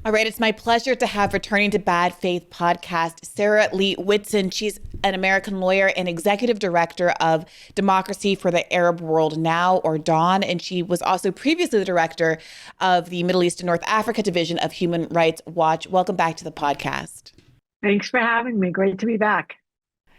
All right, it's my pleasure to have Returning to Bad Faith podcast, Leah Whitson. She's an American lawyer and executive director of Democracy for the Arab World Now, or DAWN, and she was also previously the director of the Middle East and North Africa division of Human Rights Watch. Welcome back to the podcast. Thanks for having me. Great to be back.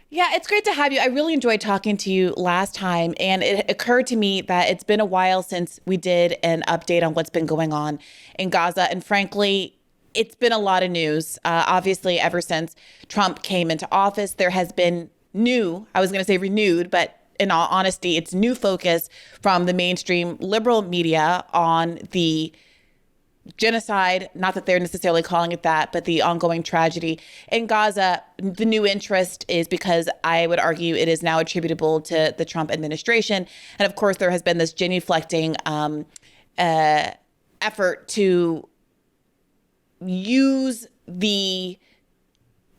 Yeah, it's great to have you. I really enjoyed talking to you last time, and it occurred to me that it's been a while since we did an update on what's been going on in Gaza. And frankly, it's been a lot of news. Obviously, ever since Trump came into office, there has been I was going to say renewed, but in all honesty, it's new focus from the mainstream liberal media on the genocide, not that they're necessarily calling it that, but the ongoing tragedy in Gaza. The new interest is because I would argue it is now attributable to the Trump administration. And of course, there has been this genuflecting effort to use the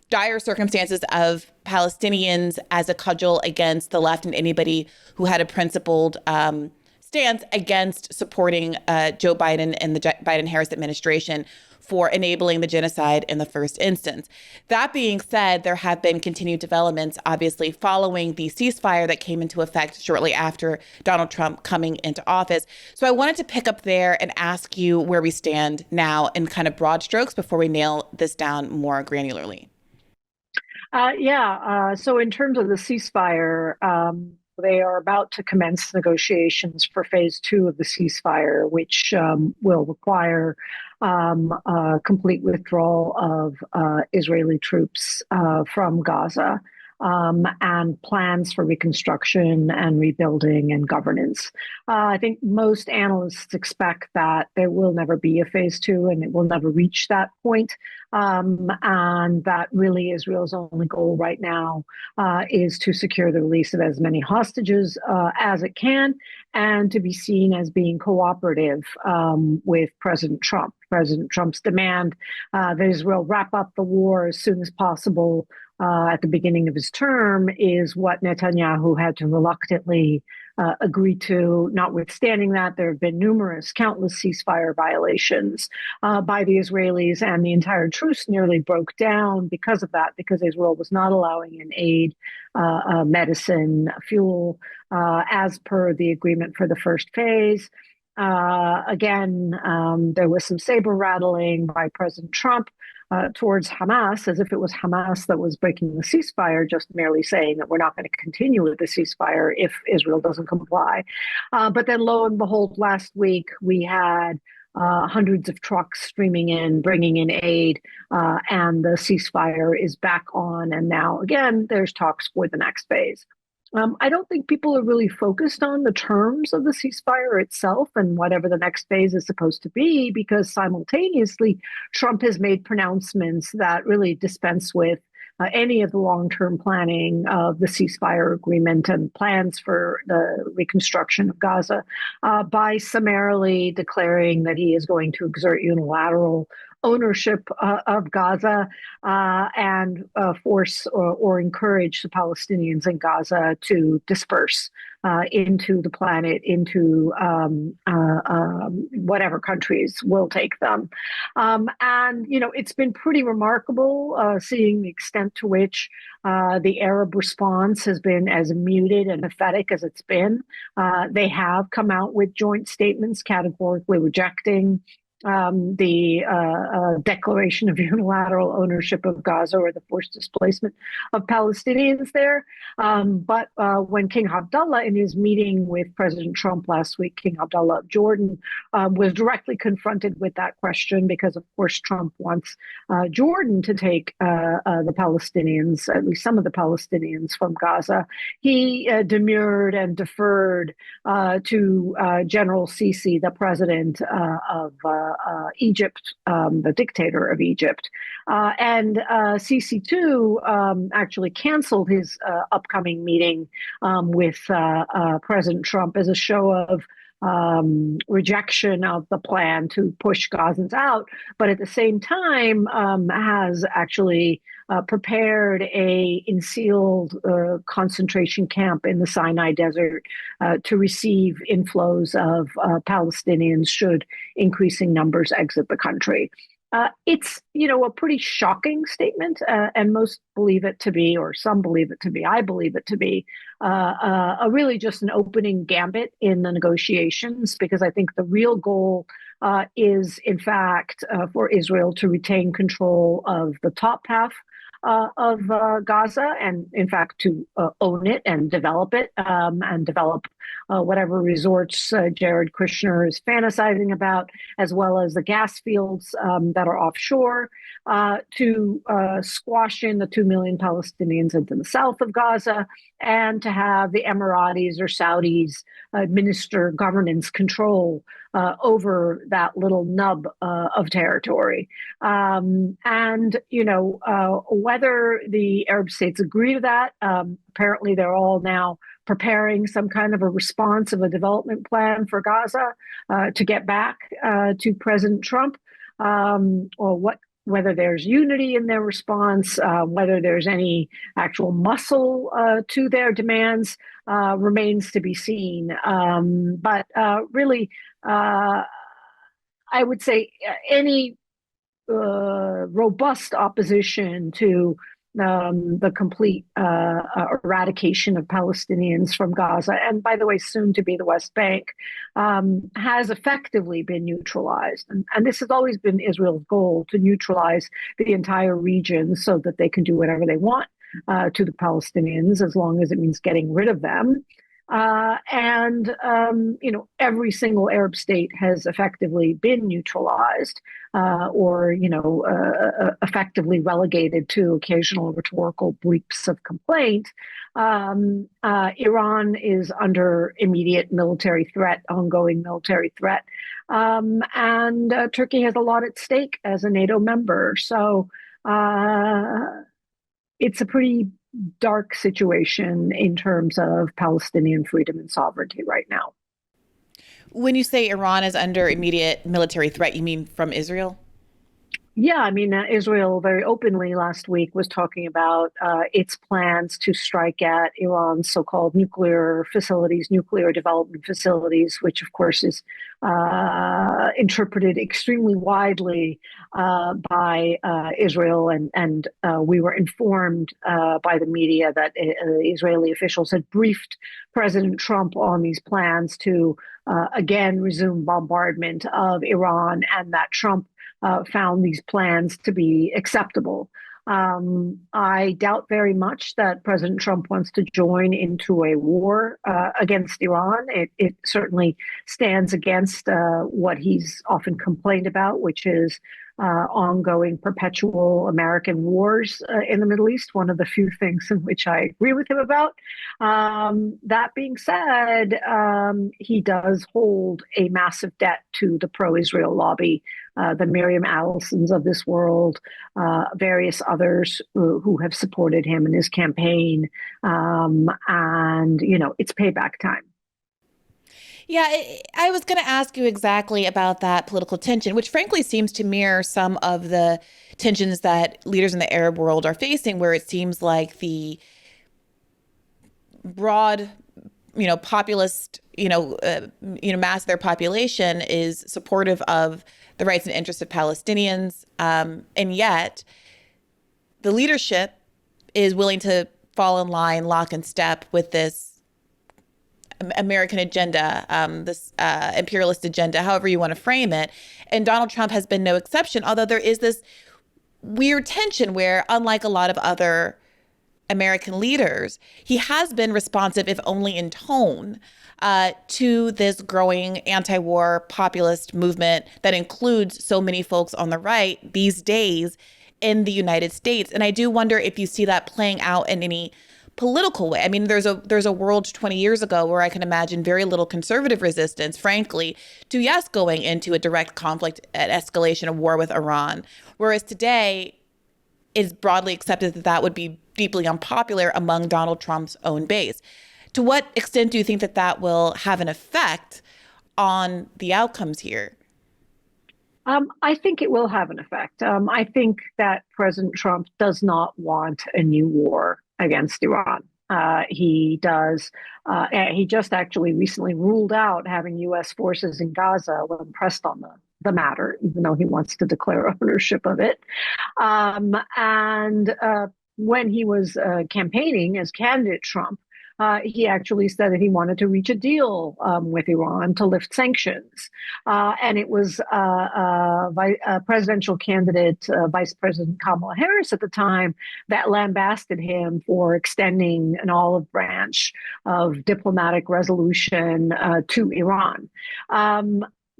dire circumstances of Palestinians as a cudgel against the left and anybody who had a principled stance against supporting Joe Biden and the Biden-Harris administration for enabling the genocide in the first instance. That being said, there have been continued developments, obviously, following the ceasefire that came into effect shortly after Donald Trump coming into office. So I wanted to pick up there and ask you where we stand now in kind of broad strokes before we nail this down more granularly. So in terms of the ceasefire, they are about to commence negotiations for phase two of the ceasefire, which will require a complete withdrawal of Israeli troops from Gaza, and plans for reconstruction and rebuilding and governance. I think most analysts expect that there will never be a phase two and it will never reach that point. And that really Israel's only goal right now is to secure the release of as many hostages as it can, and to be seen as being cooperative with President Trump. President Trump's demand that Israel wrap up the war as soon as possible at the beginning of his term is what Netanyahu had to reluctantly agree to. Notwithstanding that, there have been countless ceasefire violations by the Israelis, and the entire truce nearly broke down because of that, because Israel was not allowing in aid, medicine, fuel, as per the agreement for the first phase. There was some saber rattling by President Trump towards Hamas, as if it was Hamas that was breaking the ceasefire, just merely saying that we're not going to continue with the ceasefire if Israel doesn't comply. But then lo and behold, last week we had hundreds of trucks streaming in, bringing in aid, and the ceasefire is back on. And now, again, there's talks for the next phase. I don't think people are really focused on the terms of the ceasefire itself and whatever the next phase is supposed to be, because simultaneously, Trump has made pronouncements that really dispense with any of the long-term planning of the ceasefire agreement and plans for the reconstruction of Gaza by summarily declaring that he is going to exert unilateral ownership of Gaza and force or encourage the Palestinians in Gaza to disperse into the planet, into whatever countries will take them. It's been pretty remarkable seeing the extent to which the Arab response has been as muted and pathetic as it's been. They have come out with joint statements categorically rejecting the declaration of unilateral ownership of Gaza or the forced displacement of Palestinians there. But when King Abdullah, in his meeting with President Trump last week, King Abdullah of Jordan, was directly confronted with that question, because, of course, Trump wants Jordan to take the Palestinians, at least some of the Palestinians, from Gaza. He demurred and deferred to General Sisi, the president of Egypt, the dictator of Egypt. And Sisi, too, actually canceled his upcoming meeting with President Trump as a show of rejection of the plan to push Gazans out, but at the same time has actually prepared a concealed concentration camp in the Sinai Desert to receive inflows of Palestinians should increasing numbers exit the country. It's, a pretty shocking statement, and most believe it to be, or some believe it to be, I believe it to be, a really just an opening gambit in the negotiations, because I think the real goal is, in fact, for Israel to retain control of the top half of Gaza, and in fact to own it and develop it, and develop whatever resorts Jared Kushner is fantasizing about, as well as the gas fields that are offshore, to squash in the 2 million Palestinians into the south of Gaza, and to have the Emiratis or Saudis administer governance control over that little nub of territory. Whether the Arab states agree to that, apparently they're all now preparing some kind of a response of a development plan for Gaza to get back to President Trump, or whether there's unity in their response, whether there's any actual muscle to their demands, remains to be seen. But really, I would say any robust opposition to the complete eradication of Palestinians from Gaza, and by the way, soon to be the West Bank, has effectively been neutralized. And this has always been Israel's goal, to neutralize the entire region so that they can do whatever they want to the Palestinians, as long as it means getting rid of them. Every single Arab state has effectively been neutralized, or effectively relegated to occasional rhetorical bleeps of complaint. Iran is under immediate ongoing military threat, and Turkey has a lot at stake as a NATO member. So it's a pretty dark situation in terms of Palestinian freedom and sovereignty right now. When you say Iran is under immediate military threat, you mean from Israel? Yeah, I mean, Israel very openly last week was talking about its plans to strike at Iran's so-called nuclear facilities, nuclear development facilities, which of course is interpreted extremely widely by Israel. And we were informed by the media that Israeli officials had briefed President Trump on these plans to again resume bombardment of Iran, and that Trump found these plans to be acceptable. I doubt very much that President Trump wants to join into a war against Iran. It certainly stands against what he's often complained about, which is ongoing perpetual American wars in the Middle East, one of the few things in which I agree with him about. That being said, he does hold a massive debt to the pro-Israel lobby, the Miriam Allisons of this world, various others who have supported him in his campaign. It's payback time. Yeah, I was going to ask you exactly about that political tension, which frankly seems to mirror some of the tensions that leaders in the Arab world are facing, where it seems like the broad, populist, mass of their population is supportive of the rights and interests of Palestinians, and yet the leadership is willing to fall in line, lock in step with this American agenda, this imperialist agenda, however you want to frame it. And Donald Trump has been no exception, although there is this weird tension where, unlike a lot of other American leaders, he has been responsive, if only in tone, to this growing anti-war populist movement that includes so many folks on the right these days in the United States. And I do wonder if you see that playing out in any political way. I mean, there's a world 20 years ago where I can imagine very little conservative resistance, frankly, to yes, going into a direct conflict at escalation of war with Iran. Whereas today, it's broadly accepted that that would be deeply unpopular among Donald Trump's own base. To what extent do you think that that will have an effect on the outcomes here? I think it will have an effect. I think that President Trump does not want a new war against Iran. He does. He just actually recently ruled out having U.S. forces in Gaza when pressed on the matter, even though he wants to declare ownership of it. And when he was campaigning as candidate Trump, he actually said that he wanted to reach a deal with Iran to lift sanctions. And it was presidential candidate, Vice President Kamala Harris at the time, that lambasted him for extending an olive branch of diplomatic resolution to Iran.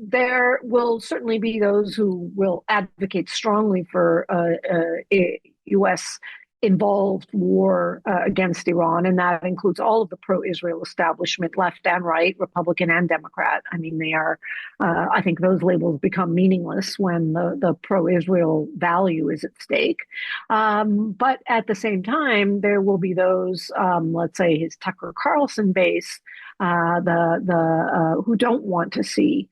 There will certainly be those who will advocate strongly for a U.S. involved war against Iran, and that includes all of the pro-Israel establishment, left and right, Republican and Democrat. I mean, they are. I think those labels become meaningless when the pro-Israel value is at stake. But at the same time, there will be those, let's say, his Tucker Carlson base, who don't want to see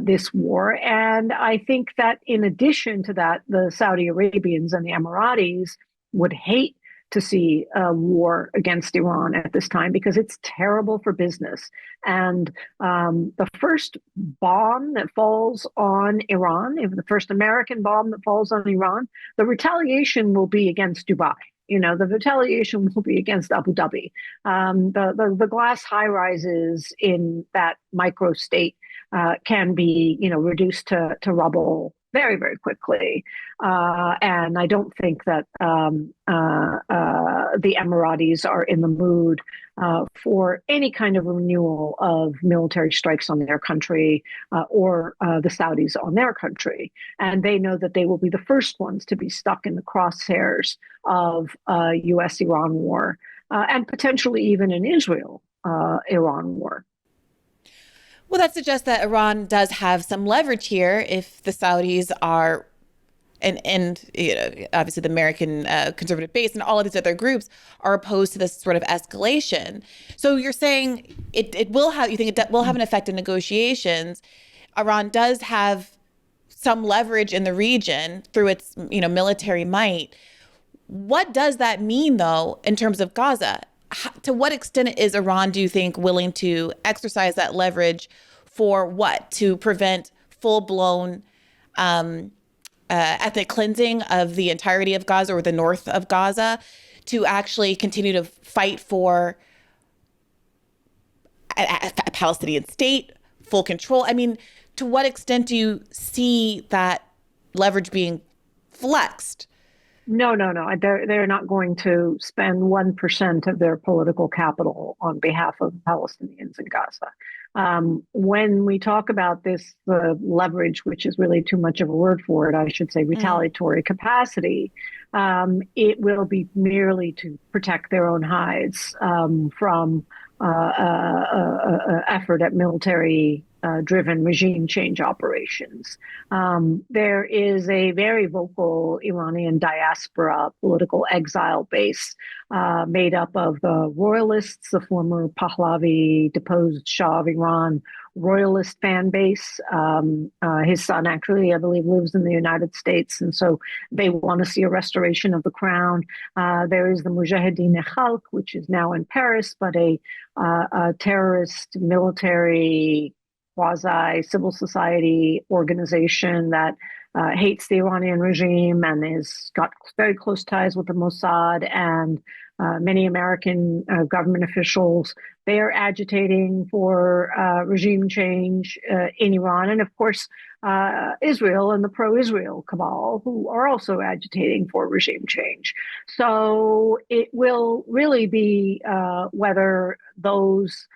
this war. And I think that in addition to that, the Saudi Arabians and the Emiratis would hate to see a war against Iran at this time because it's terrible for business. And the first bomb that falls on Iran, if the first American bomb that falls on Iran, the retaliation will be against Dubai. The retaliation will be against Abu Dhabi. The glass high rises in that microstate can be, reduced to rubble very, very quickly. And I don't think that the Emiratis are in the mood for any kind of renewal of military strikes on their country or the Saudis on their country. And they know that they will be the first ones to be stuck in the crosshairs of U.S.-Iran war and potentially even an Israel-Iran war. Well, that suggests that Iran does have some leverage here if the Saudis are, and obviously the American conservative base and all of these other groups are opposed to this sort of escalation. So you're saying it will have, you think it will have an effect in negotiations. Iran does have some leverage in the region through its, military might. What does that mean, though, in terms of Gaza? To what extent is Iran, do you think, willing to exercise that leverage for what? To prevent full-blown ethnic cleansing of the entirety of Gaza or the north of Gaza, to actually continue to fight for a Palestinian state, full control? I mean, to what extent do you see that leverage being flexed? No. They're not going to spend 1% of their political capital on behalf of Palestinians in Gaza. When we talk about this leverage, which is really too much of a word for it, I should say retaliatory capacity, it will be merely to protect their own hides from effort at military driven regime change operations. There is a very vocal Iranian diaspora political exile base made up of the royalists, the former Pahlavi deposed Shah of Iran royalist fan base. His son actually, I believe, lives in the United States, and so they want to see a restoration of the crown. There is the Mujahideen Khalq, which is now in Paris, but a terrorist military quasi civil society organization that hates the Iranian regime and has got very close ties with the Mossad and many American government officials. They are agitating for regime change in Iran. And of course, Israel and the pro-Israel cabal, who are also agitating for regime change. So it will really be whether those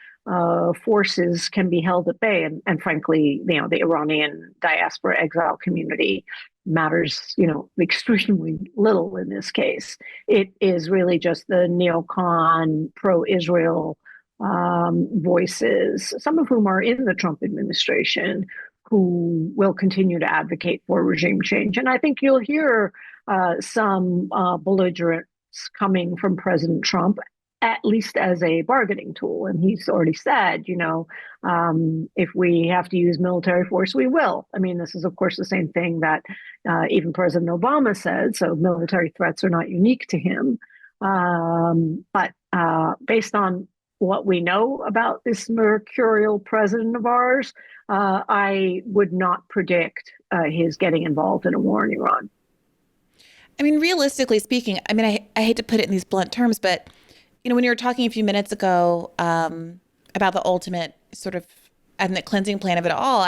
forces can be held at bay. And frankly, the Iranian diaspora exile community matters, extremely little in this case. It is really just the neocon pro-Israel voices, some of whom are in the Trump administration, who will continue to advocate for regime change. And I think you'll hear some belligerence coming from President Trump, at least as a bargaining tool. And he's already said, if we have to use military force, we will. I mean, this is, of course, the same thing that even President Obama said. So military threats are not unique to him. But based on what we know about this mercurial president of ours, I would not predict his getting involved in a war in Iran. I mean, realistically speaking, I mean, I hate to put it in these blunt terms, but when you were talking a few minutes ago about the ultimate sort of ethnic cleansing plan of it all,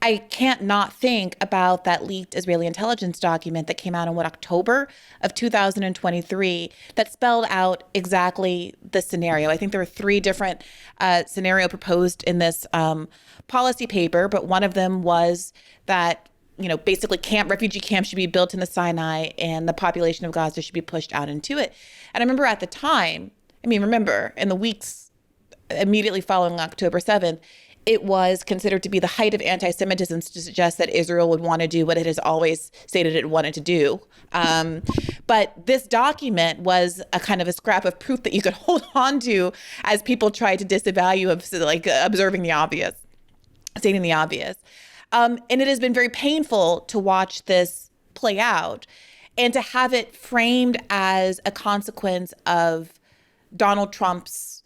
I can't not think about that leaked Israeli intelligence document that came out in October of 2023 that spelled out exactly the scenario. I think there were three different scenario proposed in this policy paper, but one of them was that basically refugee camps should be built in the Sinai and the population of Gaza should be pushed out into it. And I remember at the time, in the weeks immediately following October 7th, it was considered to be the height of anti-Semitism to suggest that Israel would want to do what it has always stated it wanted to do. But this document was a kind of a scrap of proof that you could hold on to as people tried to disavow of observing the obvious, stating the obvious. And it has been very painful to watch this play out and to have it framed as a consequence of Donald Trump's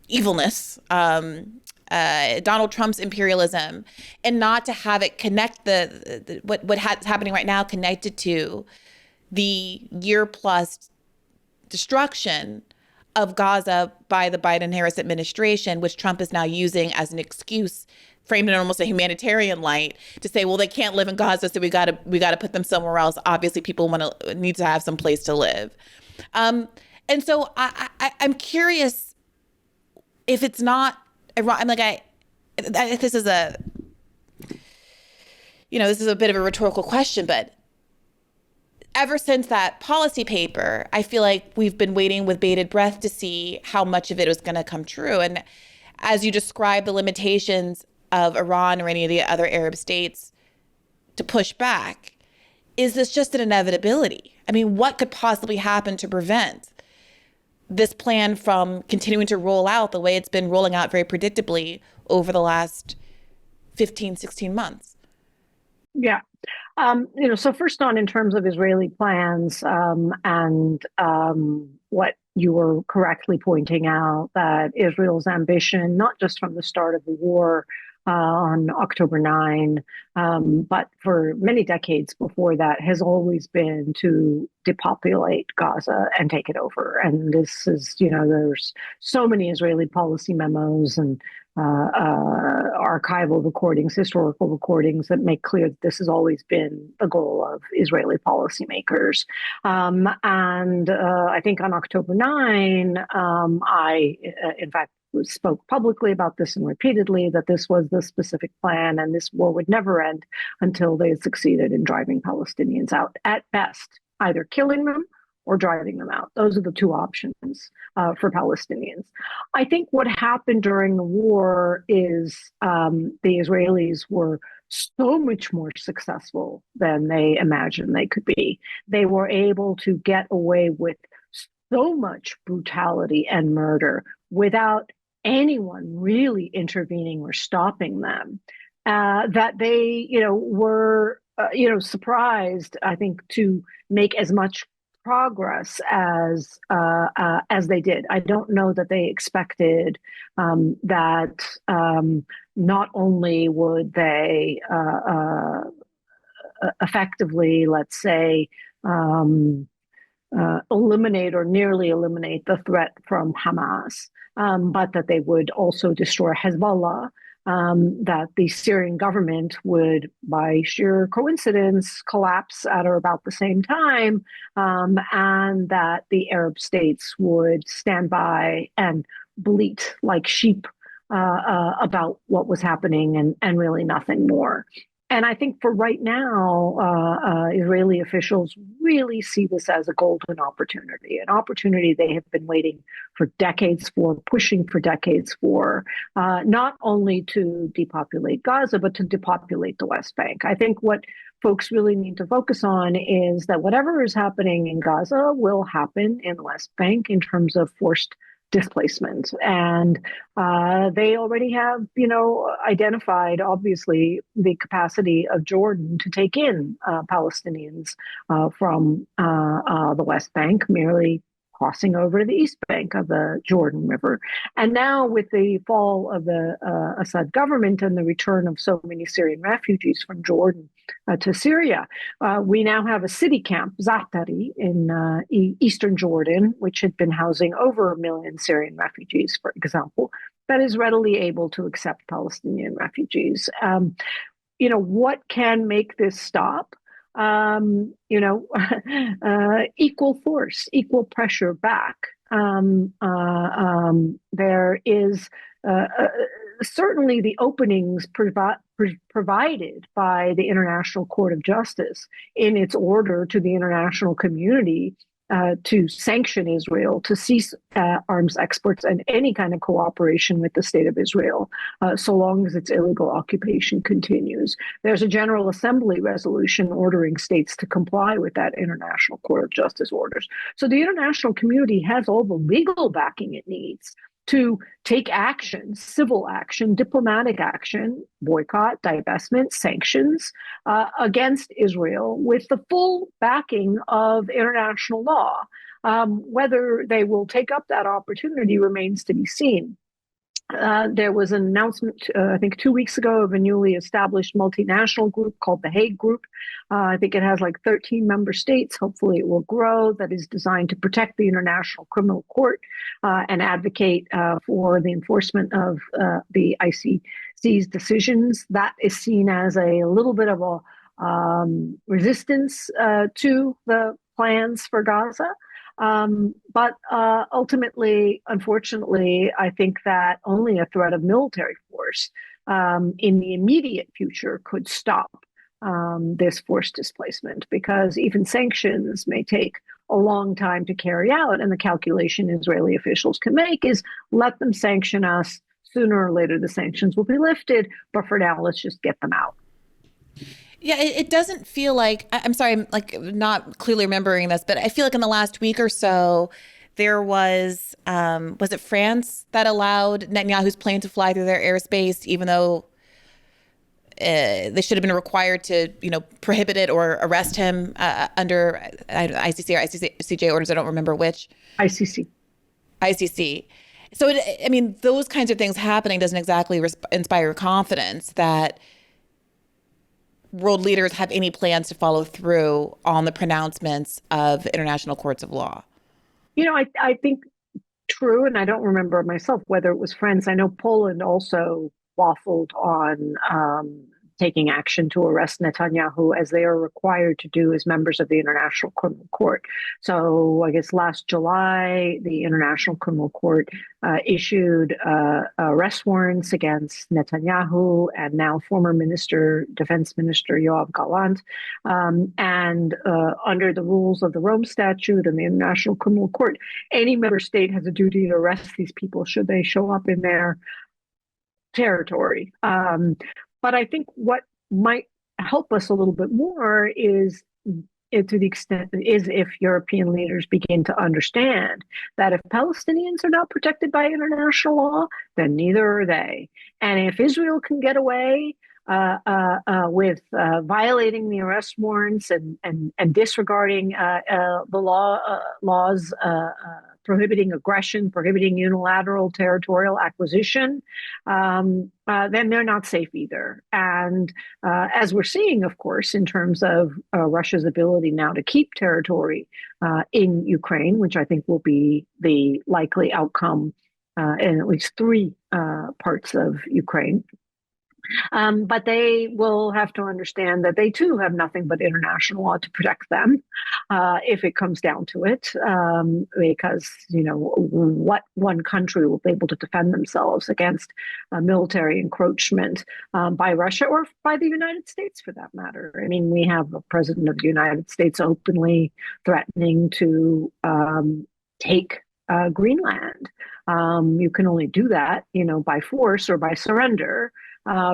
evilness, Donald Trump's imperialism, and not to have it connect what's happening right now connected to the year-plus destruction of Gaza by the Biden-Harris administration, which Trump is now using as an excuse, framed in almost a humanitarian light, to say, well, they can't live in Gaza, so we got to put them somewhere else. Obviously, people need to have some place to live, and so I'm curious if it's not Iran. This is a bit of a rhetorical question, but ever since that policy paper, I feel like we've been waiting with bated breath to see how much of it was going to come true. And as you describe the limitations of Iran or any of the other Arab states to push back, is this just an inevitability? I mean, what could possibly happen to prevent this plan from continuing to roll out the way it's been rolling out very predictably over the last 15, 16 months? Yeah. So first on, in terms of Israeli plans, and what you were correctly pointing out, that Israel's ambition, not just from the start of the war on October 9, but for many decades before that, has always been to depopulate Gaza and take it over. And this is, there's so many Israeli policy memos and archival recordings, historical recordings that make clear that this has always been the goal of Israeli policymakers. And I think on October 9, in fact, spoke publicly about this and repeatedly, that this was the specific plan and this war would never end until they had succeeded in driving Palestinians out, at best, either killing them or driving them out. Those are the two options for Palestinians. I think what happened during the war is the Israelis were so much more successful than they imagined they could be. They were able to get away with so much brutality and murder without anyone really intervening or stopping them, that they, were, surprised, I think, to make as much progress as they did. I don't know that they expected that not only would they effectively, let's say, eliminate or nearly eliminate the threat from Hamas, but that they would also destroy Hezbollah, that the Syrian government would, by sheer coincidence, collapse at or about the same time, and that the Arab states would stand by and bleat like sheep about what was happening and really nothing more. And I think for right now, Israeli officials really see this as a golden opportunity, an opportunity they have been waiting for decades for, pushing for decades for, not only to depopulate Gaza, but to depopulate the West Bank. I think what folks really need to focus on is that whatever is happening in Gaza will happen in the West Bank in terms of forced displacement. And they already have, identified, obviously, the capacity of Jordan to take in Palestinians from the West Bank, merely crossing over to the east bank of the Jordan River. And now, with the fall of the Assad government and the return of so many Syrian refugees from Jordan to Syria, we now have a city camp, Zaatari, in eastern Jordan, which had been housing over 1 million Syrian refugees, for example, that is readily able to accept Palestinian refugees. What can make this stop? Equal force, equal pressure back. There is certainly the openings provided by the International Court of Justice in its order to the international community to sanction Israel, to cease arms exports and any kind of cooperation with the state of Israel, so long as its illegal occupation continues. There's a General Assembly resolution ordering states to comply with that International Court of Justice orders. So the international community has all the legal backing it needs to take action, civil action, diplomatic action, boycott, divestment, sanctions against Israel with the full backing of international law. Whether they will take up that opportunity remains to be seen. There was an announcement, I think 2 weeks ago, of a newly established multinational group called the Hague Group. I think it has like 13 member states. Hopefully it will grow. That is designed to protect the International Criminal Court and advocate for the enforcement of the ICC's decisions. That is seen as a little bit of a resistance to the plans for Gaza. But ultimately, unfortunately, I think that only a threat of military force in the immediate future could stop this forced displacement, because even sanctions may take a long time to carry out. And the calculation Israeli officials can make is let them sanction us. Sooner or later, the sanctions will be lifted. But for now, let's just get them out. Yeah, it doesn't feel like, I'm sorry, I'm like not clearly remembering this, but I feel like in the last week or so, there was it France that allowed Netanyahu's plane to fly through their airspace, even though they should have been required to, prohibit it or arrest him under ICC or ICCJ orders. I don't remember which. ICC. ICC. So, those kinds of things happening doesn't exactly inspire confidence that world leaders have any plans to follow through on the pronouncements of international courts of law. I think true, and I don't remember myself whether it was France. I know Poland also waffled on taking action to arrest Netanyahu, as they are required to do as members of the International Criminal Court. So I guess last July, the International Criminal Court issued arrest warrants against Netanyahu and now former Defense Minister Yoav Gallant. And under the rules of the Rome Statute and the International Criminal Court, any member state has a duty to arrest these people should they show up in their territory. But I think what might help us a little bit more is, to the extent is if European leaders begin to understand that if Palestinians are not protected by international law, then neither are they. And if Israel can get away with violating the arrest warrants and disregarding the laws prohibiting aggression, prohibiting unilateral territorial acquisition, then they're not safe either. And as we're seeing, of course, in terms of Russia's ability now to keep territory in Ukraine, which I think will be the likely outcome in at least three parts of Ukraine. But they will have to understand that they too have nothing but international law to protect them if it comes down to it, because what one country will be able to defend themselves against military encroachment by Russia or by the United States, for that matter. We have a president of the United States openly threatening to take Greenland. You can only do that, by force or by surrender.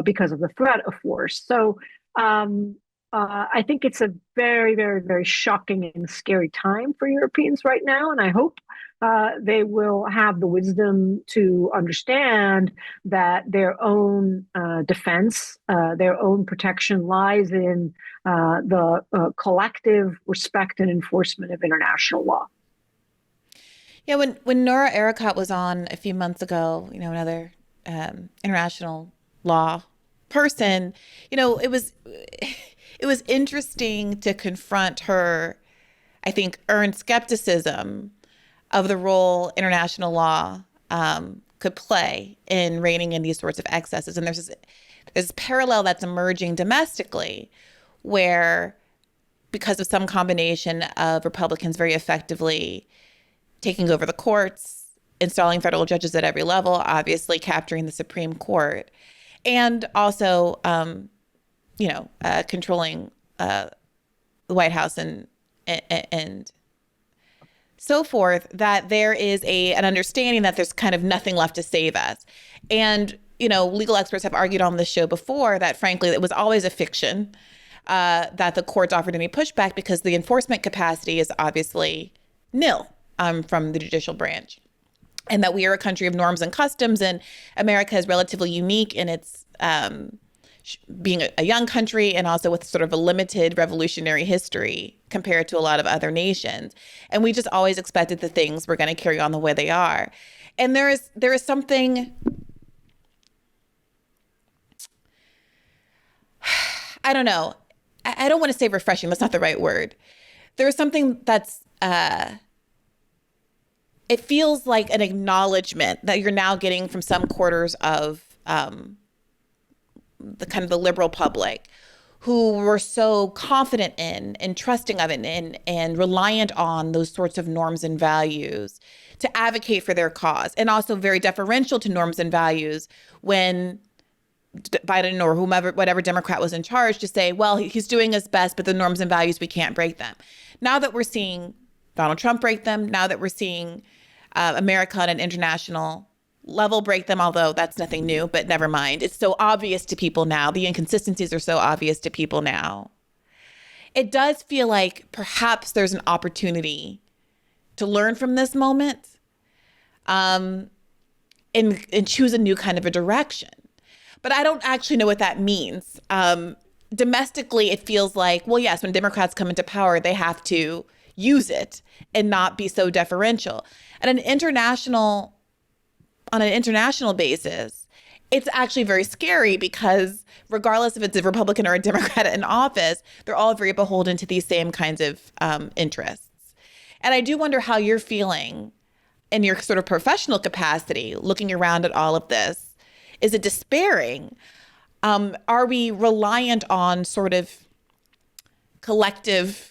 Because of the threat of force. So I think it's a very, very, very shocking and scary time for Europeans right now. And I hope they will have the wisdom to understand that their own defense, their own protection lies in the collective respect and enforcement of international law. Yeah, when Nora Ericott was on a few months ago, another international law person, it was interesting to confront her, I think, earned skepticism of the role international law could play in reining in these sorts of excesses. And there's this parallel that's emerging domestically, where because of some combination of Republicans very effectively taking over the courts, installing federal judges at every level, obviously capturing the Supreme Court, and also, controlling the White House and so forth, that there is an understanding that there's kind of nothing left to save us. And, legal experts have argued on this show before that, frankly, it was always a fiction that the courts offered any pushback because the enforcement capacity is obviously nil from the judicial branch. And that we are a country of norms and customs, and America is relatively unique in its being a young country and also with sort of a limited revolutionary history compared to a lot of other nations. And we just always expected that things were going to carry on the way they are. And there is something, I don't know, I don't want to say refreshing, that's not the right word. There is something that's it feels like an acknowledgement that you're now getting from some quarters of the kind of the liberal public, who were so confident in and trusting of it and reliant on those sorts of norms and values to advocate for their cause, and also very deferential to norms and values when Biden or whatever Democrat was in charge, to say, well, he's doing his best, but the norms and values, we can't break them. Now that we're seeing Donald Trump break them, now that we're seeing America on an international level break them, although that's nothing new, but never mind. It's so obvious to people now. The inconsistencies are so obvious to people now. It does feel like perhaps there's an opportunity to learn from this moment and choose a new kind of a direction. But I don't actually know what that means. Domestically, it feels like, well, yes, when Democrats come into power, they have to use it and not be so deferential. On an international basis, it's actually very scary because regardless if it's a Republican or a Democrat in office, they're all very beholden to these same kinds of interests. And I do wonder how you're feeling in your sort of professional capacity, looking around at all of this. Is it despairing? Are we reliant on sort of collective,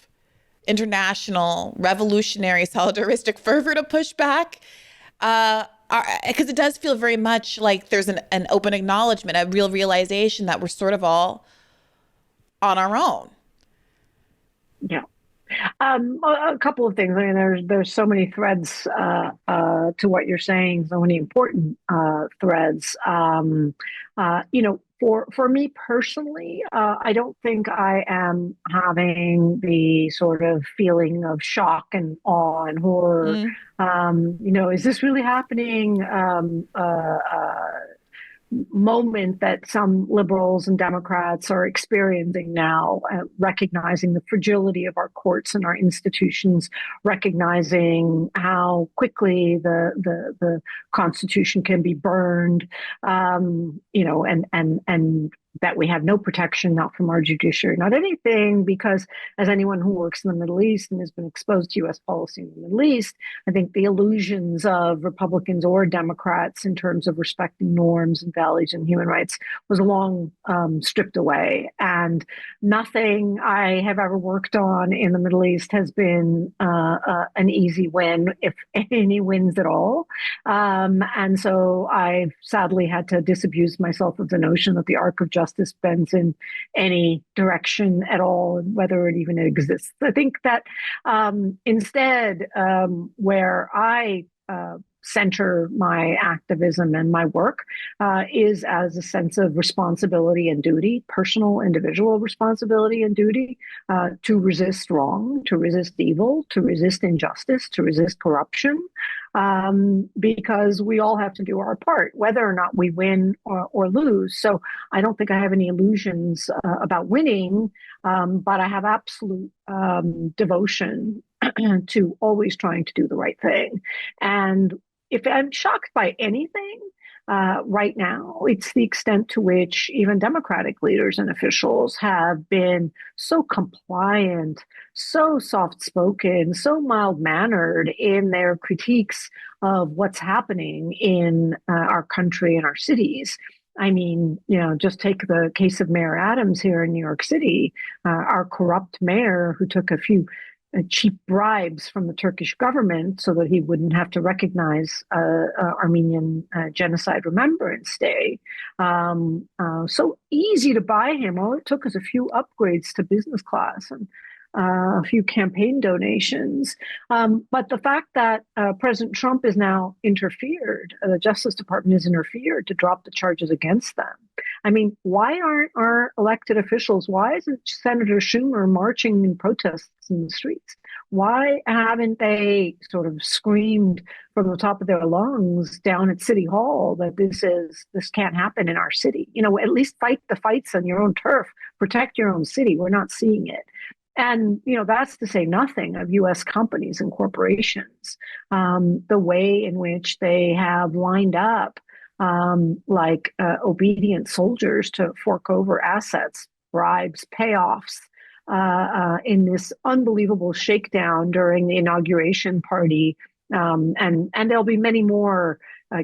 international, revolutionary, solidaristic fervor to push back? Because it does feel very much like there's an open acknowledgement, a real realization that we're sort of all on our own. Yeah. A couple of things. I mean, there's so many threads to what you're saying, so many important threads. For me personally, I don't think I am having the sort of feeling of shock and awe and horror. Is this really happening? Moment that some liberals and Democrats are experiencing now, recognizing the fragility of our courts and our institutions, recognizing how quickly the Constitution can be burned, and that we have no protection, not from our judiciary, not anything, because as anyone who works in the Middle East and has been exposed to U.S. policy in the Middle East, I think the illusions of Republicans or Democrats in terms of respecting norms and values and human rights was long stripped away. And nothing I have ever worked on in the Middle East has been an easy win, if any wins at all. And so I've sadly had to disabuse myself of the notion that the arc of justice bends in any direction at all, whether it even exists. I think that instead, where I center my activism and my work is as a sense of responsibility and duty, personal, individual responsibility and duty to resist wrong, to resist evil, to resist injustice, to resist corruption, because we all have to do our part, whether or not we win or lose. So I don't think I have any illusions about winning, but I have absolute devotion to always trying to do the right thing. And if I'm shocked by anything right now, it's the extent to which even Democratic leaders and officials have been so compliant, so soft spoken, so mild mannered in their critiques of what's happening in our country and our cities. I mean, just take the case of Mayor Adams here in New York City, our corrupt mayor who took a few cheap bribes from the Turkish government so that he wouldn't have to recognize Armenian genocide Remembrance Day. So easy to buy him. All it took was a few upgrades to business class and a few campaign donations. But the fact that President Trump is now interfered, the Justice Department has interfered to drop the charges against them. I mean, why aren't our elected officials, why isn't Senator Schumer marching in protests in the streets? Why haven't they sort of screamed from the top of their lungs down at City Hall that this can't happen in our city? At least fight the fights on your own turf, protect your own city. We're not seeing it. And, that's to say nothing of U.S. companies and corporations, the way in which they have lined up like obedient soldiers to fork over assets, bribes, payoffs in this unbelievable shakedown during the inauguration party. And there'll be many more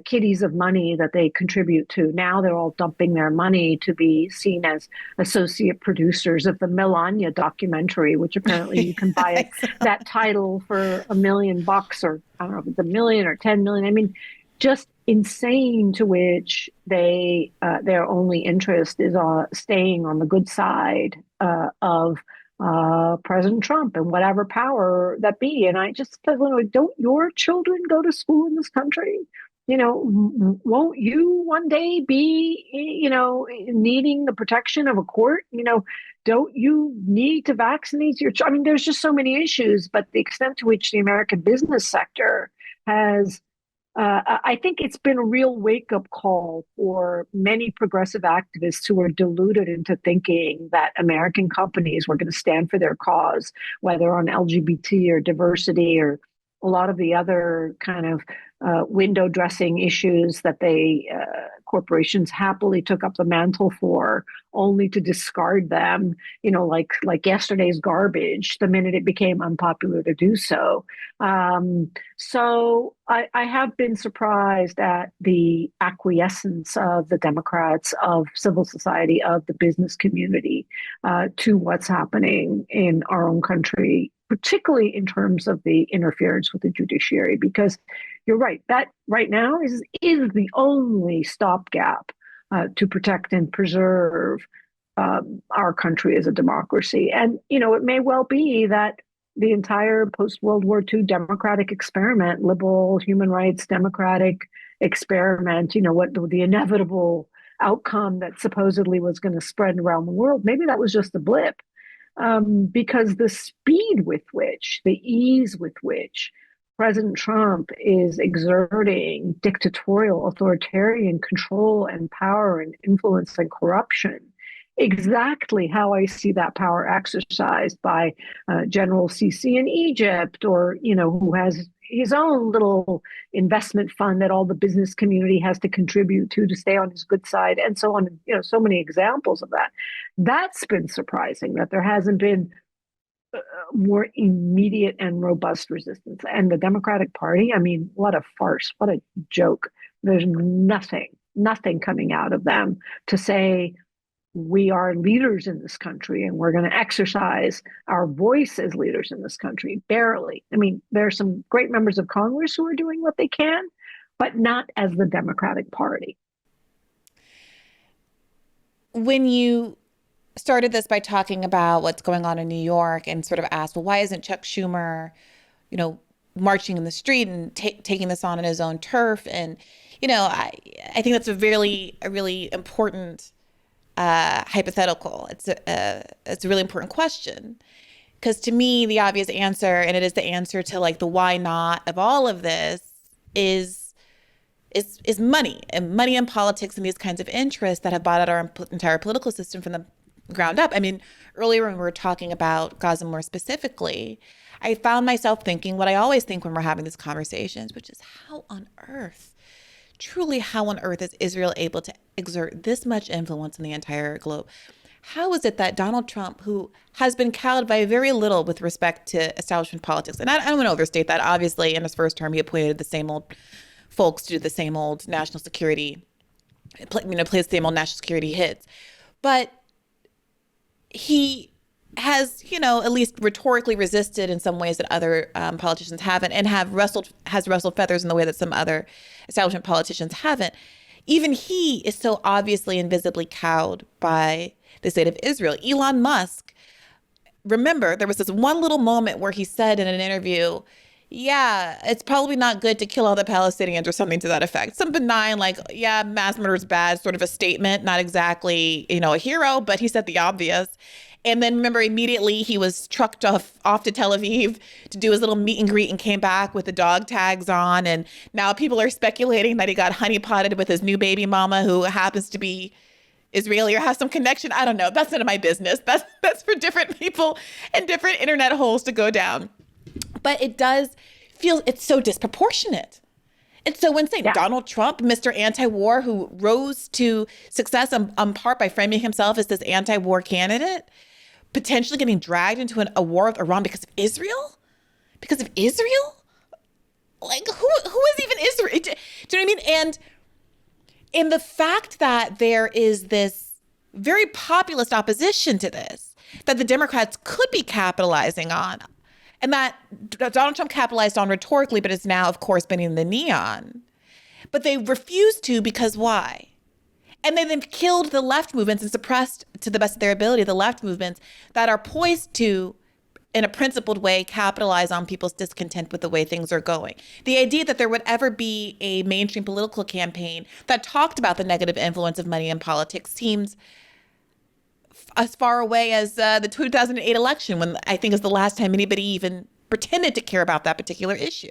kitties of money that they contribute to. Now they're all dumping their money to be seen as associate producers of the Melania documentary, which apparently you can buy that title for $1 million, or I don't know if it's 1 million or 10 million. I mean, just insane to which their only interest is staying on the good side of President Trump and whatever power that be. And I just said, don't your children go to school in this country? Won't you one day be, needing the protection of a court? Don't you need to vaccinate your I mean, there's just so many issues, but the extent to which the American business sector has I think it's been a real wake-up call for many progressive activists who were deluded into thinking that American companies were going to stand for their cause, whether on LGBT or diversity or a lot of the other kind of window dressing issues that corporations happily took up the mantle for, only to discard them, like yesterday's garbage the minute it became unpopular to do so. So I have been surprised at the acquiescence of the Democrats, of civil society, of the business community to what's happening in our own country, particularly in terms of the interference with the judiciary, because you're right, that right now is the only stopgap to protect and preserve our country as a democracy. And, it may well be that the entire post-World War II democratic experiment, liberal human rights democratic experiment, what the inevitable outcome that supposedly was going to spread around the world, maybe that was just a blip. Because the speed with which, the ease with which President Trump is exerting dictatorial, authoritarian control and power and influence and corruption, exactly how I see that power exercised by General Sisi in Egypt, or, who has his own little investment fund that all the business community has to contribute to stay on his good side, and so on. So many examples of that. That's been surprising, that there hasn't been more immediate and robust resistance. And the Democratic Party, I mean, what a farce, what a joke. There's nothing coming out of them to say, we are leaders in this country and we're going to exercise our voice as leaders in this country. Barely. I mean, there are some great members of Congress who are doing what they can, but not as the Democratic Party. When you started this by talking about what's going on in New York and sort of asked, well, why isn't Chuck Schumer, marching in the street and taking this on his own turf? And, I think that's a really important hypothetical. It's a really important question, because to me, the obvious answer, and it is the answer to like the why not of all of this, is money, and money in politics and these kinds of interests that have bought out our entire political system ground up. I mean, earlier when we were talking about Gaza more specifically, I found myself thinking what I always think when we're having these conversations, which is how on earth, truly how on earth is Israel able to exert this much influence in the entire globe? How is it that Donald Trump, who has been cowed by very little with respect to establishment politics, and I don't want to overstate that, obviously in his first term he appointed the same old folks to do the same old national security, plays the same old national security hits, but he has, at least rhetorically resisted in some ways that other politicians haven't, and has wrestled feathers in the way that some other establishment politicians haven't. Even he is so obviously and visibly cowed by the state of Israel. Elon Musk, remember, there was this one little moment where he said in an interview, yeah, it's probably not good to kill all the Palestinians or something to that effect. Some benign, like, yeah, mass murder is bad, sort of a statement, not exactly, a hero, but he said the obvious. And then remember, immediately he was trucked off to Tel Aviv to do his little meet and greet and came back with the dog tags on. And now people are speculating that he got honeypotted with his new baby mama, who happens to be Israeli or has some connection. I don't know. That's none of my business. That's for different people and different internet holes to go down. But it does feel it's so disproportionate. It's so insane. Yeah. Donald Trump, Mr. Anti-War, who rose to success in part by framing himself as this anti-war candidate, potentially getting dragged into a war with Iran because of Israel? Because of Israel? Like, who is even Israel? Do you know what I mean? And in the fact that there is this very populist opposition to this, that the Democrats could be capitalizing on, and that Donald Trump capitalized on rhetorically, but is now, of course, bending the knee on. But they refused to because why? And they then killed the left movements and suppressed, to the best of their ability, the left movements that are poised to, in a principled way, capitalize on people's discontent with the way things are going. The idea that there would ever be a mainstream political campaign that talked about the negative influence of money in politics seems as far away as the 2008 election, when I think is the last time anybody even pretended to care about that particular issue.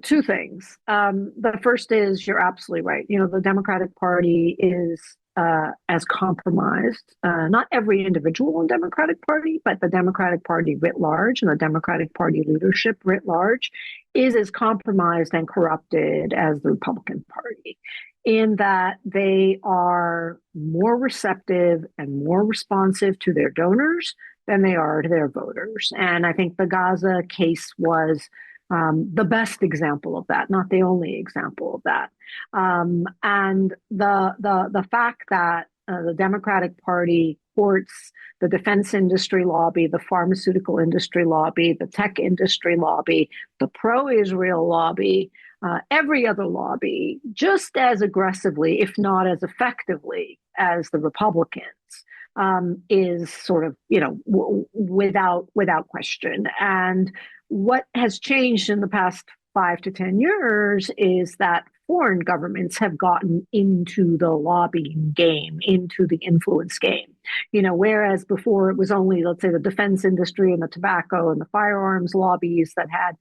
Two things. The first is you're absolutely right. The Democratic Party is as compromised. Not every individual in the Democratic Party, but the Democratic Party writ large and the Democratic Party leadership writ large is as compromised and corrupted as the Republican Party, in that they are more receptive and more responsive to their donors than they are to their voters. And I think the Gaza case was the best example of that, not the only example of that. And the fact that the Democratic Party courts the defense industry lobby, the pharmaceutical industry lobby, the tech industry lobby, the pro-Israel lobby, every other lobby, just as aggressively, if not as effectively, as the Republicans, is sort of, without question. And what has changed in the past 5 to 10 years is that foreign governments have gotten into the lobbying game, into the influence game. Whereas before it was only, let's say, the defense industry and the tobacco and the firearms lobbies that had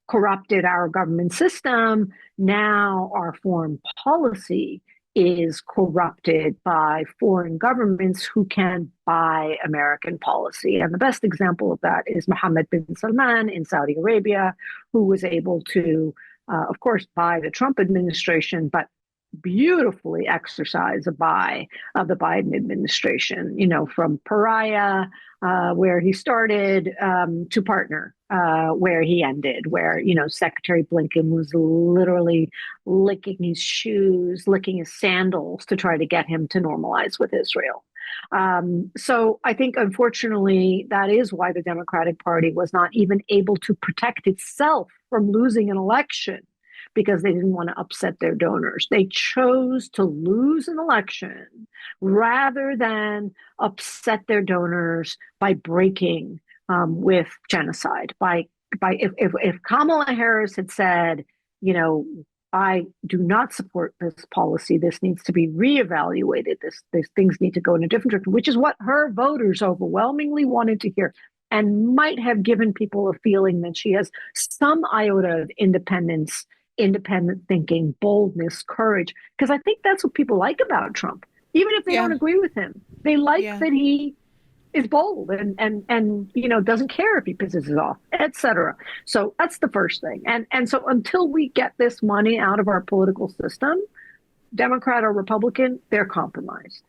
corrupted our government system, now our foreign policy is corrupted by foreign governments who can buy American policy. And the best example of that is Mohammed bin Salman in Saudi Arabia, who was able to, of course, buy the Trump administration, but beautifully exercise a buy of the Biden administration, from pariah, where he started, to partner, where he ended, where, Secretary Blinken was literally licking his shoes, licking his sandals to try to get him to normalize with Israel. So I think, unfortunately, that is why the Democratic Party was not even able to protect itself from losing an election, because they didn't want to upset their donors. They chose to lose an election rather than upset their donors by breaking with genocide. If Kamala Harris had said, I do not support this policy, this needs to be reevaluated, these things need to go in a different direction, which is what her voters overwhelmingly wanted to hear, and might have given people a feeling that she has some iota of independent thinking, boldness, courage, because I think that's what people like about Trump. even if they Yeah. don't agree with him. They like Yeah. that he is bold and doesn't care if he pisses us off, etc. So that's the first thing. And so until we get this money out of our political system, Democrat or Republican, they're compromised.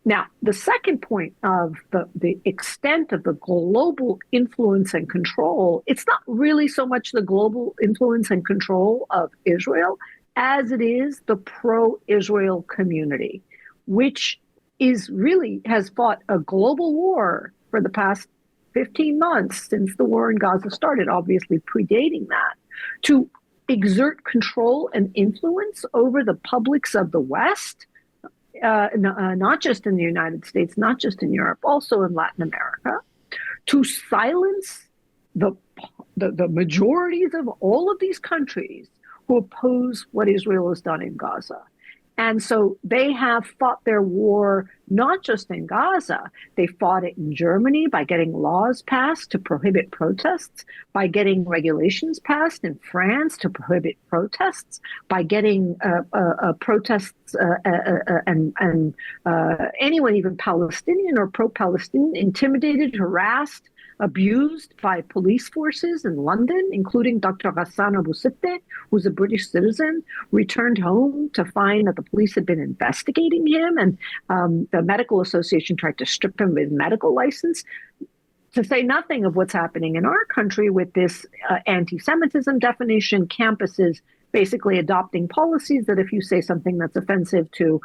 Now, the second point of the extent of the global influence and control, it's not really so much the global influence and control of Israel as it is the pro-Israel community, which is really has fought a global war for the past 15 months since the war in Gaza started, obviously predating that, to exert control and influence over the publics of the West, not just in the United States, not just in Europe, also in Latin America, to silence the, the majorities of all of these countries who oppose what Israel has done in Gaza. And so they have fought their war not just in Gaza, they fought it in Germany by getting laws passed to prohibit protests, by getting regulations passed in France to prohibit protests, by getting protests and anyone, even Palestinian or pro-Palestinian, intimidated, harassed, abused by police forces in London, including Dr. Ghassan Abu Sitteh, who's a British citizen, returned home to find that the police had been investigating him, and the medical association tried to strip him of his medical license. To say nothing of what's happening in our country with this anti-Semitism definition, campuses basically adopting policies that if you say something that's offensive to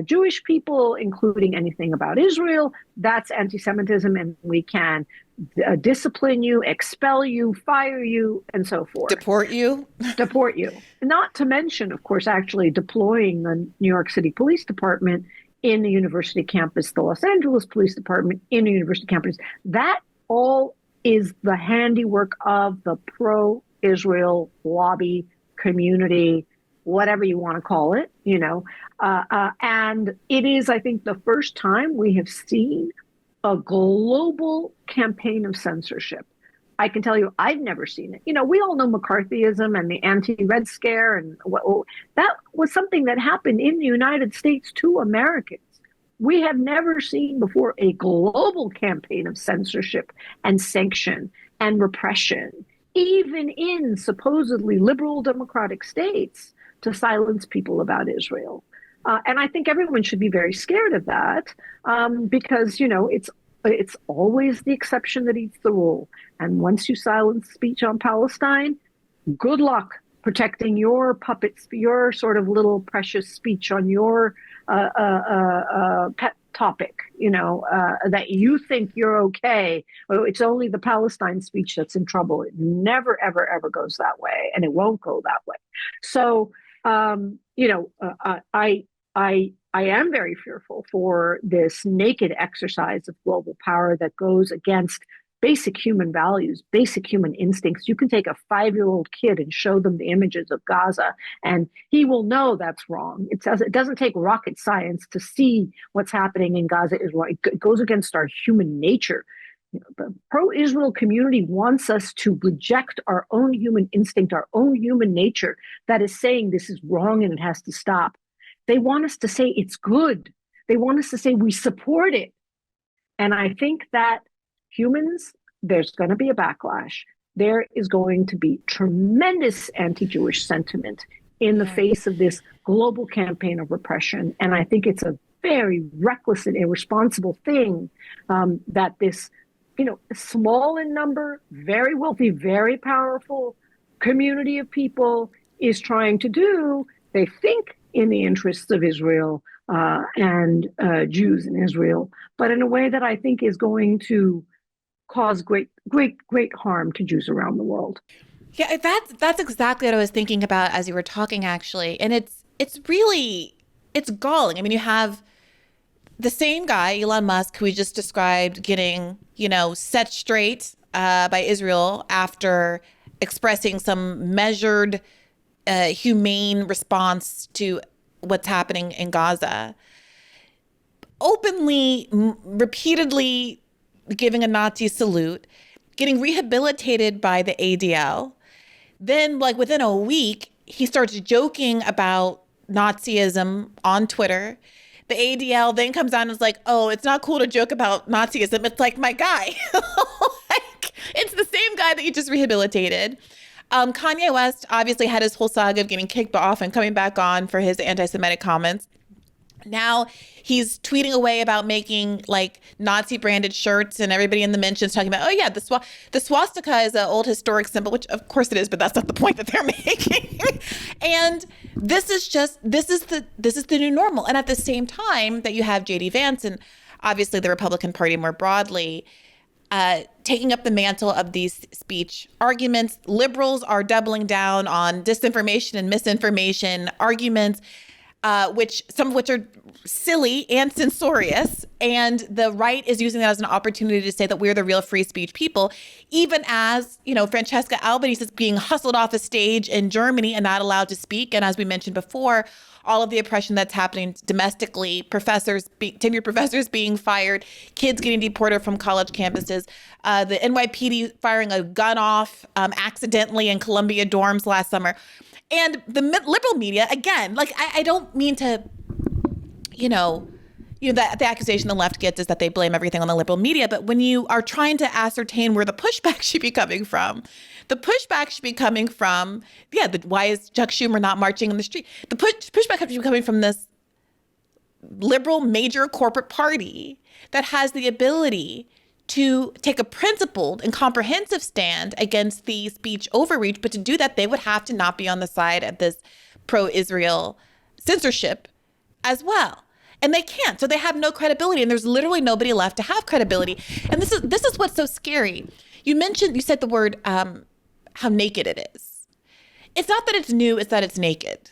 Jewish people, including anything about Israel, that's anti-Semitism, and we can discipline you, expel you, fire you, and so forth. Deport you? Deport you. Not to mention, of course, actually deploying the New York City Police Department in the university campus, the Los Angeles Police Department in the university campus. That all is the handiwork of the pro-Israel lobby community, whatever you want to call it, and it is, I think, the first time we have seen a global campaign of censorship. I can tell you, I've never seen it. We all know McCarthyism and the anti-Red Scare, and that was something that happened in the United States to Americans. We have never seen before a global campaign of censorship and sanction and repression, even in supposedly liberal democratic states, to silence people about Israel. And I think everyone should be very scared of that because, it's always the exception that eats the rule. And once you silence speech on Palestine, good luck protecting your puppets, your sort of little precious speech on your pet topic, that you think you're okay. Well, it's only the Palestine speech that's in trouble. It never, ever, ever goes that way, and it won't go that way. So, I am very fearful for this naked exercise of global power that goes against basic human values, basic human instincts. You can take a 5-year-old kid and show them the images of Gaza, and he will know that's wrong. It doesn't take rocket science to see what's happening in Gaza is wrong. It goes against our human nature. The pro-Israel community wants us to reject our own human instinct, our own human nature that is saying this is wrong and it has to stop. They want us to say it's good. They want us to say we support it. And I think that humans, there's going to be a backlash. There is going to be tremendous anti-Jewish sentiment in the face of this global campaign of repression. And I think it's a very reckless and irresponsible thing that this, small in number, very wealthy, very powerful community of people is trying to do. They think in the interests of Israel and Jews in Israel, but in a way that I think is going to cause great harm to Jews around the world. Yeah, that's exactly what I was thinking about as you were talking, actually. And it's really, it's galling. I mean, you have the same guy, Elon Musk, who we just described getting, set straight by Israel after expressing some measured, humane response to what's happening in Gaza, openly, repeatedly giving a Nazi salute, getting rehabilitated by the ADL. Then, within a week, he starts joking about Nazism on Twitter. The ADL then comes out and is like, oh, it's not cool to joke about Nazism. It's like, my guy. Like, it's the same guy that you just rehabilitated. Kanye West obviously had his whole saga of getting kicked off and coming back on for his anti-Semitic comments. Now he's tweeting away about making like Nazi branded shirts, and everybody in the mentions talking about, oh yeah, the swastika is an old historic symbol, which of course it is, but that's not the point that they're making. And this is the new normal. And at the same time that you have JD Vance and obviously the Republican Party more broadly taking up the mantle of these speech arguments, liberals are doubling down on disinformation and misinformation arguments, some of which are silly and censorious. And the right is using that as an opportunity to say that we're the real free speech people, even as, Francesca Albanese is being hustled off a stage in Germany and not allowed to speak. And as we mentioned before, all of the oppression that's happening domestically, tenured professors being fired, kids getting deported from college campuses, the NYPD firing a gun off accidentally in Columbia dorms last summer. And the liberal media, again, like I don't mean to, that the accusation the left gets is that they blame everything on the liberal media. But when you are trying to ascertain where the pushback should be coming from, the pushback should be coming from, why is Chuck Schumer not marching in the street? The pushback should be coming from this liberal major corporate party that has the ability to take a principled and comprehensive stand against the speech overreach. But to do that, they would have to not be on the side of this pro-Israel censorship as well. And they can't. So they have no credibility. And there's literally nobody left to have credibility. And this is what's so scary. You said the word how naked it is. It's not that it's new, it's that it's naked.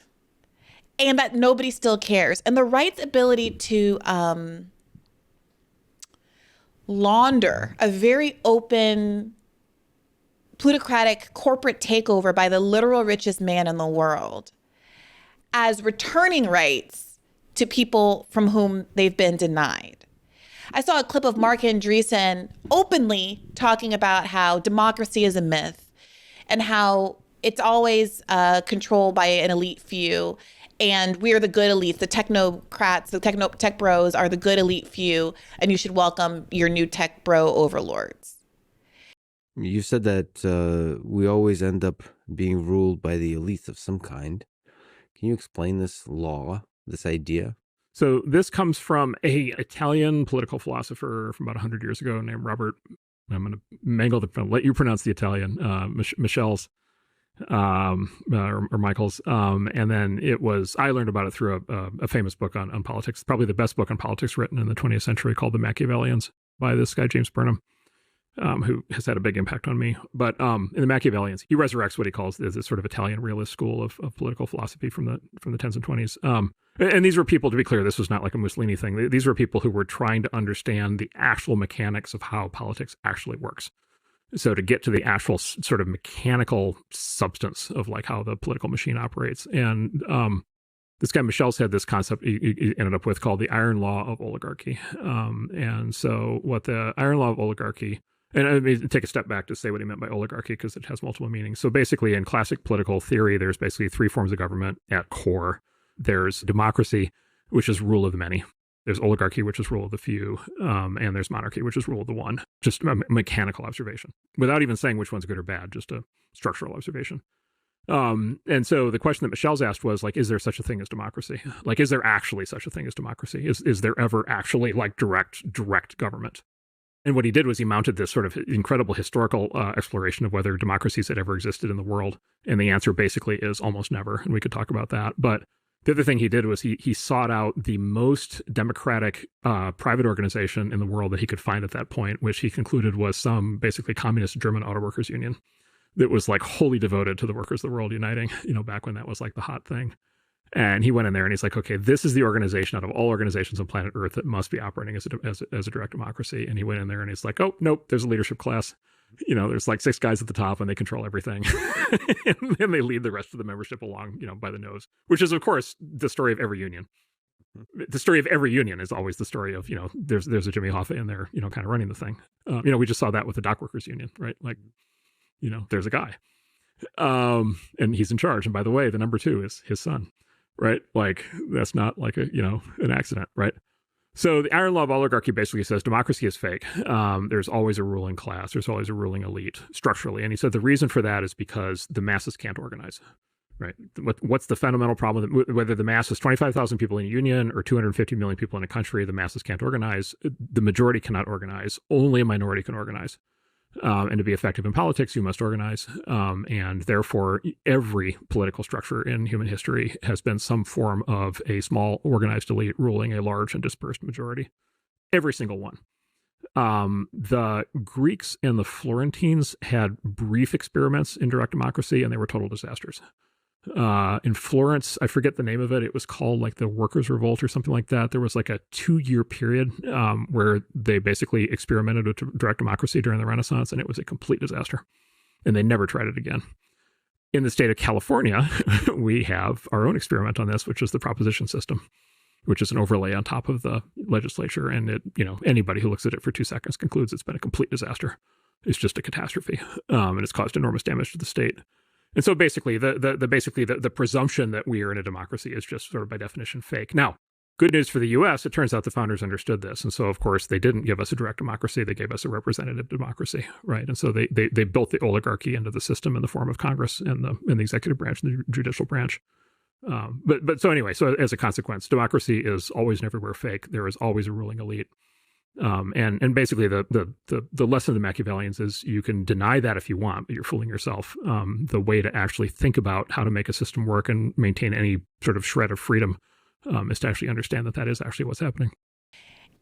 And that nobody still cares. And the right's ability to launder a very open, plutocratic corporate takeover by the literal richest man in the world as returning rights to people from whom they've been denied. I saw a clip of Mark Andreessen openly talking about how democracy is a myth and how it's always controlled by an elite few. And we're the good elites, the technocrats, the tech bros are the good elite few, and you should welcome your new tech bro overlords. You said that we always end up being ruled by the elites of some kind. Can you explain this law, this idea? So this comes from a Italian political philosopher from about 100 years ago named Robert. I'm going to let you pronounce the Italian, Michel's. Or Michael's. And then I learned about it through a famous book on politics, probably the best book on politics written in the 20th century, called The Machiavellians by this guy, James Burnham, who has had a big impact on me. But in The Machiavellians, he resurrects what he calls this sort of Italian realist school of political philosophy from the 10s and 20s. And these were people, to be clear, this was not like a Mussolini thing. These were people who were trying to understand the actual mechanics of how politics actually works. So to get to the actual sort of mechanical substance of like how the political machine operates. And this guy, Michel's, had this concept he ended up with called the iron law of oligarchy. And so what the iron law of oligarchy, and I mean, take a step back to say what he meant by oligarchy, because it has multiple meanings. So basically in classic political theory, there's basically three forms of government at core. There's democracy, which is rule of the many. There's oligarchy, which is rule of the few, and there's monarchy, which is rule of the one. Just a mechanical observation, without even saying which one's good or bad, just a structural observation. And so the question that Michel's asked was like, is there such a thing as democracy? Like, is there actually such a thing as democracy? Is there ever actually like direct government? And what he did was he mounted this sort of incredible historical exploration of whether democracies had ever existed in the world. And the answer basically is almost never. And we could talk about that. But the other thing he did was he sought out the most democratic private organization in the world that he could find at that point, which he concluded was some basically communist German auto workers union that was like wholly devoted to the workers of the world uniting, back when that was like the hot thing. And he went in there and he's like, okay, this is the organization out of all organizations on planet Earth that must be operating as a direct democracy. And he went in there and he's like, oh, nope, there's a leadership class. There's like 6 guys at the top and they control everything. And they lead the rest of the membership along, by the nose, which is, of course, the story of every union. The story of every union is always the story of, there's a Jimmy Hoffa in there, kind of running the thing. We just saw that with the dock workers union, right? Like, there's a guy and he's in charge. And by the way, the number 2 is his son. right? Like that's not like an accident, right? So the iron law of oligarchy basically says democracy is fake. There's always a ruling class. There's always a ruling elite structurally. And he said the reason for that is because the masses can't organize, right? What's the fundamental problem? Whether the mass is 25,000 people in a union or 250 million people in a country, the masses can't organize. The majority cannot organize. Only a minority can organize. And to be effective in politics, you must organize. And therefore, every political structure in human history has been some form of a small organized elite ruling a large and dispersed majority. Every single one. The Greeks and the Florentines had brief experiments in direct democracy, and they were total disasters. In Florence, I forget the name of it. It was called like the Workers' Revolt or something like that. There was like a 2-year period where they basically experimented with direct democracy during the Renaissance, and it was a complete disaster. And they never tried it again. In the state of California, we have our own experiment on this, which is the proposition system, which is an overlay on top of the legislature. And it, anybody who looks at it for 2 seconds concludes it's been a complete disaster. It's just a catastrophe, and it's caused enormous damage to the state. And so basically, the presumption that we are in a democracy is just sort of by definition fake. Now, good news for the U.S., it turns out the founders understood this. And so, of course, they didn't give us a direct democracy. They gave us a representative democracy, right? And so they built the oligarchy into the system in the form of Congress and the executive branch and the judicial branch. But so anyway, so as a consequence, democracy is always and everywhere fake. There is always a ruling elite. And basically the lesson of the Machiavellians is you can deny that if you want, but you're fooling yourself. The way to actually think about how to make a system work and maintain any sort of shred of freedom is to actually understand that is actually what's happening.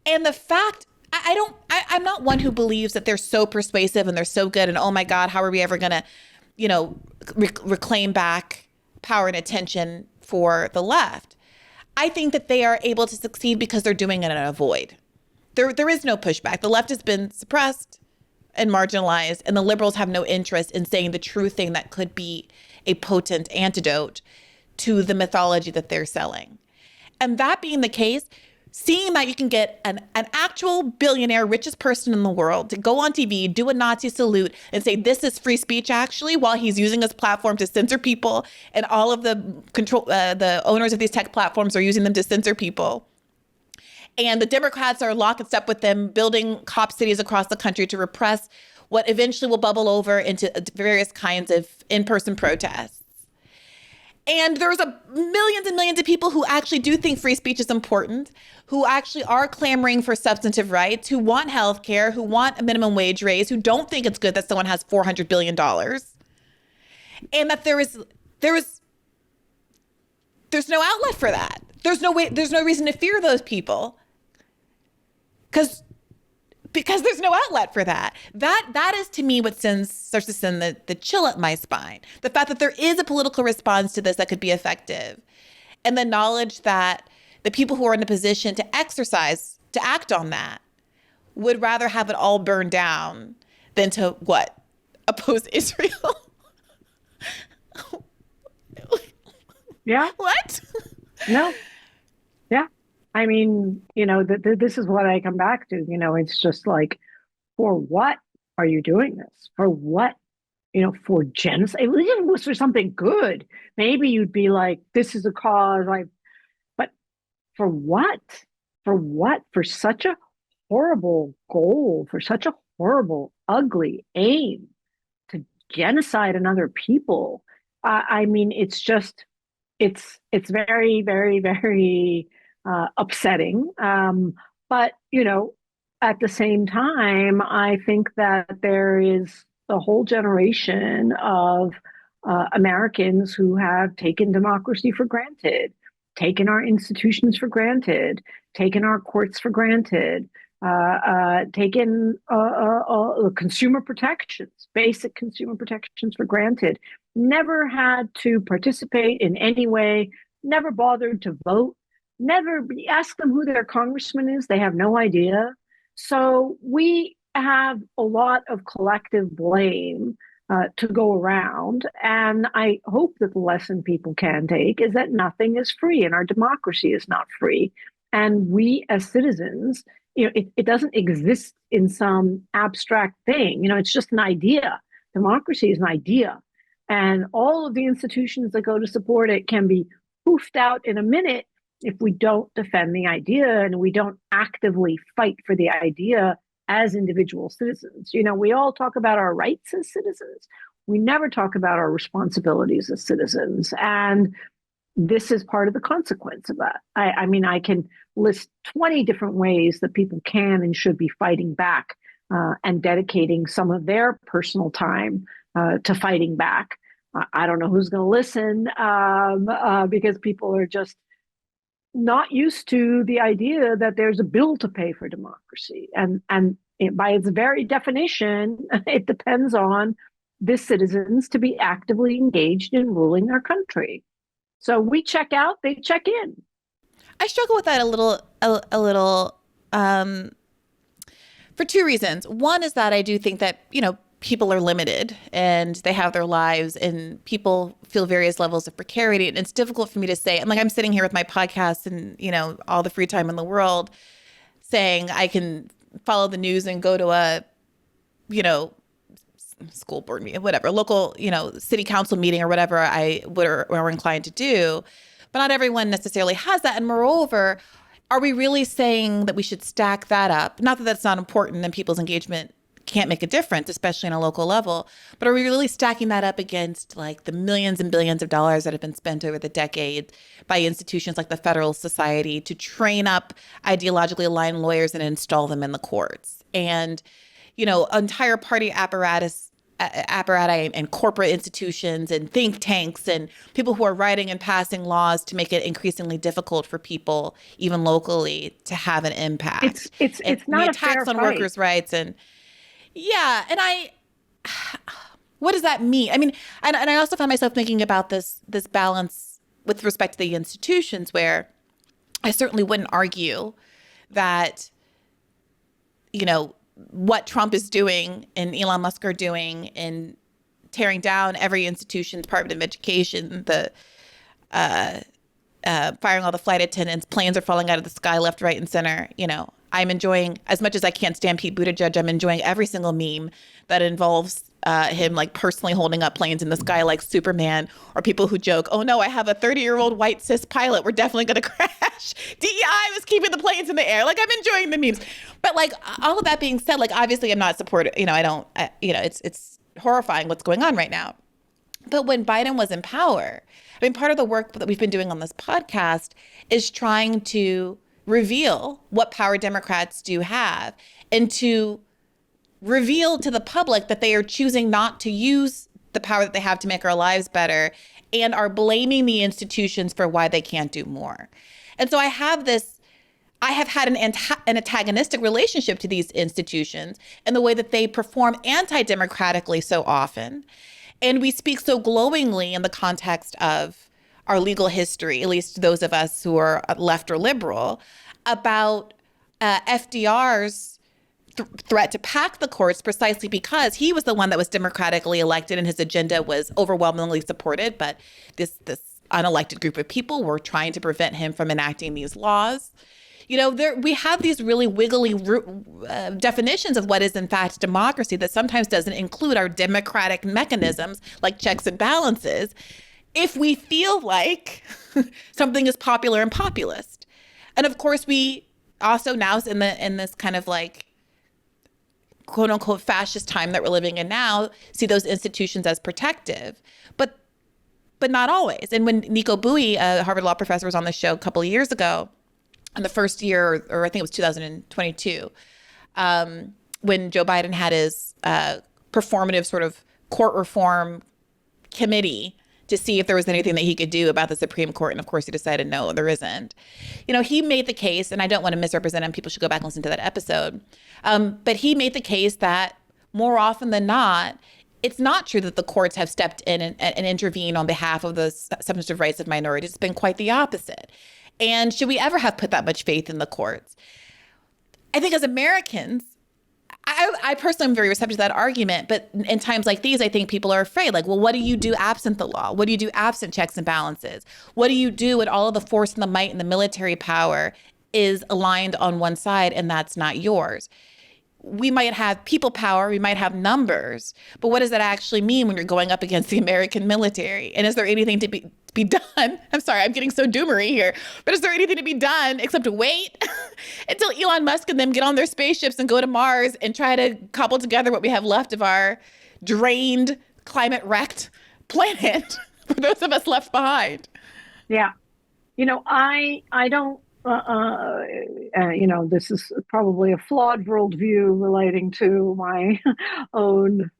And the fact, I'm not one who believes that they're so persuasive and they're so good and oh my God, how are we ever going to, reclaim back power and attention for the left? I think that they are able to succeed because they're doing it in a void. There is no pushback. The left has been suppressed and marginalized, and the liberals have no interest in saying the true thing that could be a potent antidote to the mythology that they're selling. And that being the case, seeing that you can get an actual billionaire, richest person in the world to go on TV, do a Nazi salute and say, this is free speech actually, while he's using his platform to censor people, and all of the owners of these tech platforms are using them to censor people. And the Democrats are lock and step with them, building cop cities across the country to repress what eventually will bubble over into various kinds of in-person protests. And there's millions and millions of people who actually do think free speech is important, who actually are clamoring for substantive rights, who want health care, who want a minimum wage raise, who don't think it's good that someone has $400 billion. And that there's no outlet for that. There's no reason to fear those people. Because there's no outlet for that. That is to me what starts to send the chill up my spine. The fact that there is a political response to this that could be effective. And the knowledge that the people who are in a position to act on that would rather have it all burned down than to oppose Israel. Yeah. What? No. Yeah. I mean, this is what I come back to. It's just like, for what are you doing this? For what? For genocide? If it was for something good, maybe you'd be like, this is a cause. But for what? For what? For such a horrible goal, for such a horrible, ugly aim to genocide another people. I mean, it's just, it's very, very, very upsetting. But, at the same time, I think that there is a whole generation of Americans who have taken democracy for granted, taken our institutions for granted, taken our courts for granted, taken consumer protections, basic consumer protections for granted, never had to participate in any way, never bothered to vote, never ask them who their congressman is. They have no idea. So we have a lot of collective blame to go around. And I hope that the lesson people can take is that nothing is free and our democracy is not free. And we as citizens, it doesn't exist in some abstract thing. It's just an idea. Democracy is an idea. And all of the institutions that go to support it can be poofed out in a minute if we don't defend the idea and we don't actively fight for the idea as individual citizens. We all talk about our rights as citizens. We never talk about our responsibilities as citizens. And this is part of the consequence of that. I mean, I can list 20 different ways that people can and should be fighting back and dedicating some of their personal time to fighting back. I don't know who's going to listen because people are just not used to the idea that there's a bill to pay for democracy. And by its very definition, it depends on the citizens to be actively engaged in ruling their country. So we check out, they check in. I struggle with that a little for two reasons. One is that I do think that, people are limited and they have their lives and people feel various levels of precarity. And it's difficult for me to say, I'm sitting here with my podcast and, all the free time in the world saying I can follow the news and go to a, school board meeting, whatever, local, city council meeting or whatever we're inclined to do. But not everyone necessarily has that. And moreover, are we really saying that we should stack that up? Not that that's not important and people's engagement can't make a difference, especially on a local level. But are we really stacking that up against like the millions and billions of dollars that have been spent over the decade by institutions like the Federal Society to train up ideologically aligned lawyers and install them in the courts? And, entire party apparatus and corporate institutions and think tanks and people who are writing and passing laws to make it increasingly difficult for people, even locally, to have an impact. It's not a fair attacks on fight. Workers' rights and what does that mean? I mean, and I also find myself thinking about this balance with respect to the institutions, where I certainly wouldn't argue that, what Trump is doing and Elon Musk are doing in tearing down every institution, Department of Education, the firing all the flight attendants, planes are falling out of the sky left, right, and center. I'm enjoying, as much as I can't stand Pete Buttigieg, I'm enjoying every single meme that involves him like personally holding up planes in the sky like Superman, or people who joke, oh no, I have a 30-year-old white cis pilot, we're definitely going to crash. DEI was keeping the planes in the air. Like, I'm enjoying the memes. But like, all of that being said, like, obviously I'm not supportive, it's horrifying what's going on right now. But when Biden was in power, part of the work that we've been doing on this podcast is trying to reveal what power Democrats do have and to reveal to the public that they are choosing not to use the power that they have to make our lives better and are blaming the institutions for why they can't do more. And so I have had an antagonistic relationship to these institutions in the way that they perform anti-democratically so often. And we speak so glowingly in the context of our legal history, at least those of us who are left or liberal, about FDR's threat to pack the courts precisely because he was the one that was democratically elected and his agenda was overwhelmingly supported. But this unelected group of people were trying to prevent him from enacting these laws. We have these really wiggly definitions of what is in fact democracy that sometimes doesn't include our democratic mechanisms like checks and balances, if we feel like something is popular and populist. And of course, we also now in this kind of like quote unquote fascist time that we're living in now, see those institutions as protective, but not always. And when Nico Bowie, a Harvard law professor, was on the show a couple of years ago, in the first year, or I think it was 2022, when Joe Biden had his performative sort of court reform committee to see if there was anything that he could do about the Supreme Court. And of course, he decided, no, there isn't. He made the case, and I don't want to misrepresent him. People should go back and listen to that episode. But he made the case that more often than not, it's not true that the courts have stepped in and intervened on behalf of the substantive rights of minorities. It's been quite the opposite. And should we ever have put that much faith in the courts? I think as Americans, I personally am very receptive to that argument. But in times like these, I think people are afraid. Like, well, what do you do absent the law? What do you do absent checks and balances? What do you do when all of the force and the might and the military power is aligned on one side and that's not yours? we might have people power, we might have numbers, but what does that actually mean when you're going up against the American military? And is there anything to be done? I'm sorry, I'm getting so doomery here, but is there anything to be done except to wait until Elon Musk and them get on their spaceships and go to Mars and try to cobble together what we have left of our drained, climate-wrecked planet for those of us left behind? Yeah. I don't, this is probably a flawed worldview relating to my own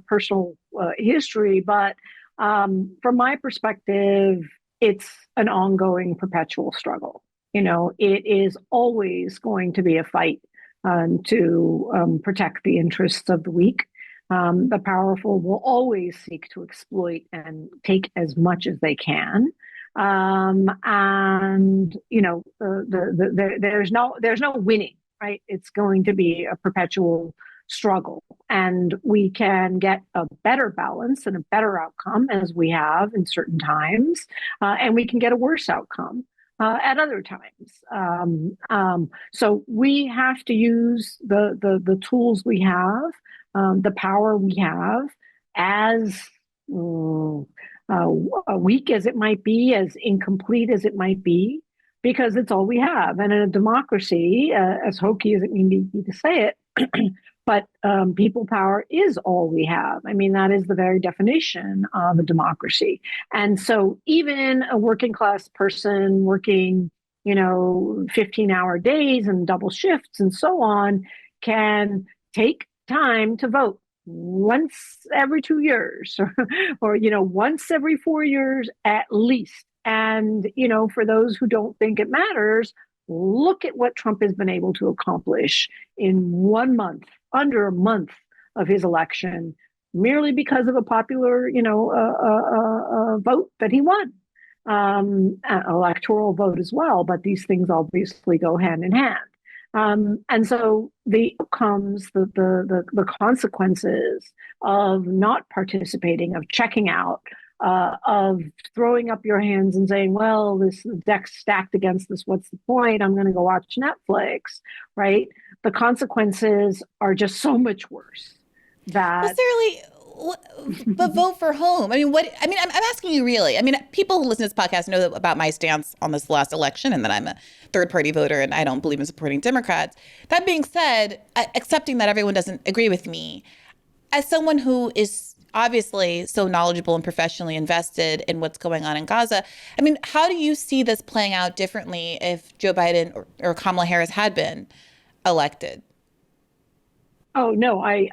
personal history, but from my perspective, it's an ongoing, perpetual struggle. It is always going to be a fight to protect the interests of the weak. The powerful will always seek to exploit and take as much as they can. And there's no winning, right? It's going to be a perpetual struggle, and we can get a better balance and a better outcome as we have in certain times, and we can get a worse outcome at other times. So we have to use the tools we have, the power we have, as weak as it might be, as incomplete as it might be, because it's all we have. And in a democracy, as hokey as it may be to say it, but people power is all we have. I mean, that is the very definition of a democracy. And so even a working class person working, 15-hour days and double shifts and so on can take time to vote once every 2 years or once every 4 years at least. And, for those who don't think it matters, look at what Trump has been able to accomplish in 1 month, under a month of his election, merely because of a popular, vote that he won. Electoral vote as well, but these things obviously go hand in hand. And so the outcomes, the consequences of not participating, of checking out, of throwing up your hands and saying, well, this deck's stacked against us, what's the point? I'm going to go watch Netflix, right? The consequences are just so much worse. But vote for whom? I'm asking you really. People who listen to this podcast know about my stance on this last election and that I'm a third party voter and I don't believe in supporting Democrats. That being said, accepting that everyone doesn't agree with me, as someone who is obviously so knowledgeable and professionally invested in what's going on in Gaza, how do you see this playing out differently if Joe Biden or Kamala Harris had been elected? Oh no, I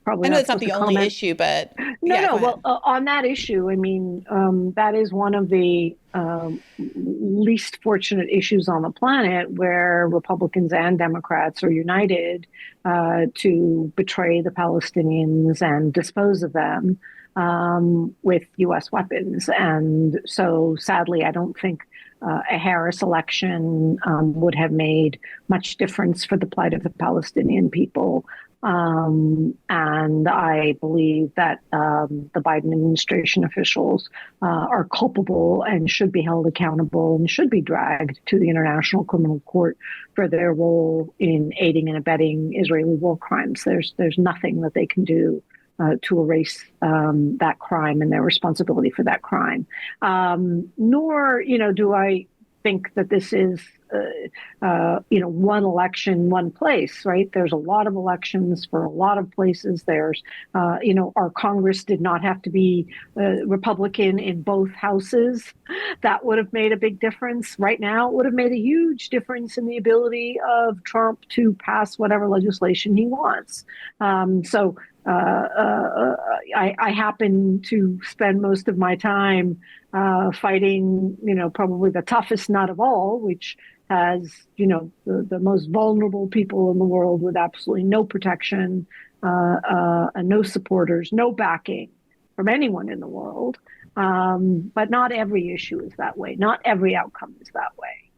probably. I know it's not the only issue, but no. Well, on that issue, that is one of the least fortunate issues on the planet, where Republicans and Democrats are united to betray the Palestinians and dispose of them with U.S. weapons. And so, sadly, I don't think a Harris election would have made much difference for the plight of the Palestinian people. And I believe that the Biden administration officials are culpable and should be held accountable and should be dragged to the International Criminal Court for their role in aiding and abetting Israeli war crimes. There's nothing that they can do to erase that crime and their responsibility for that crime. Nor, do I think that this is, one election, one place, right? There's a lot of elections for a lot of places. There's, our Congress did not have to be Republican in both houses. That would have made a big difference. Right now, it would have made a huge difference in the ability of Trump to pass whatever legislation he wants. I happen to spend most of my time fighting, probably the toughest nut of all, which has, the most vulnerable people in the world with absolutely no protection, and no supporters, no backing from anyone in the world. But not every issue is that way. Not every outcome is that way.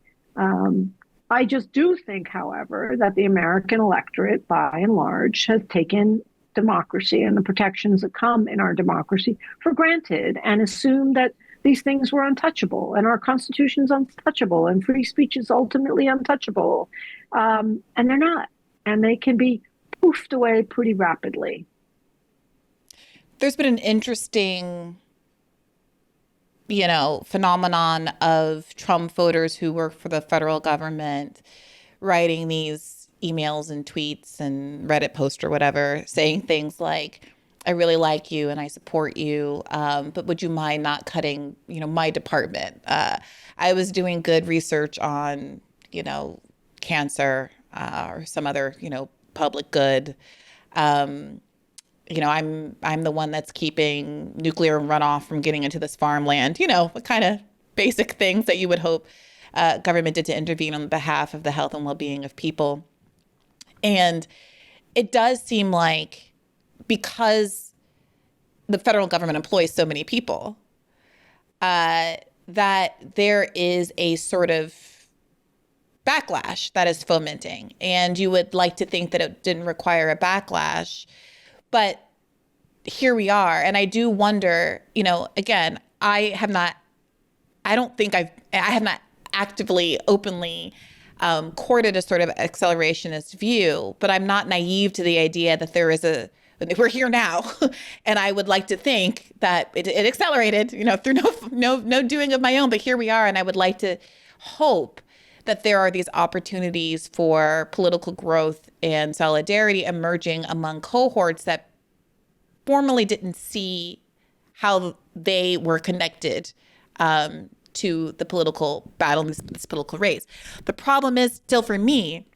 I just do think, however, that the American electorate, by and large, has taken democracy and the protections that come in our democracy for granted and assumed that these things were untouchable and our Constitution's untouchable and free speech is ultimately untouchable. And they're not. and they can be poofed away pretty rapidly. There's been an interesting, phenomenon of Trump voters who work for the federal government writing these emails and tweets and Reddit posts or whatever, saying things like, I really like you and I support you, but would you mind not cutting, my department? I was doing good research on, cancer or some other, public good. I'm the one that's keeping nuclear runoff from getting into this farmland, what kind of basic things that you would hope government did to intervene on behalf of the health and well-being of people. And it does seem like because the federal government employs so many people, that there is a sort of backlash that is fomenting. And you would like to think that it didn't require a backlash, but here we are. And I do wonder, again, I have not actively, openly courted a sort of accelerationist view, but I'm not naive to the idea that we're here now. And I would like to think that it accelerated, through no doing of my own, but here we are. And I would like to hope that there are these opportunities for political growth and solidarity emerging among cohorts that formerly didn't see how they were connected to the political battle, this political race. The problem is still for me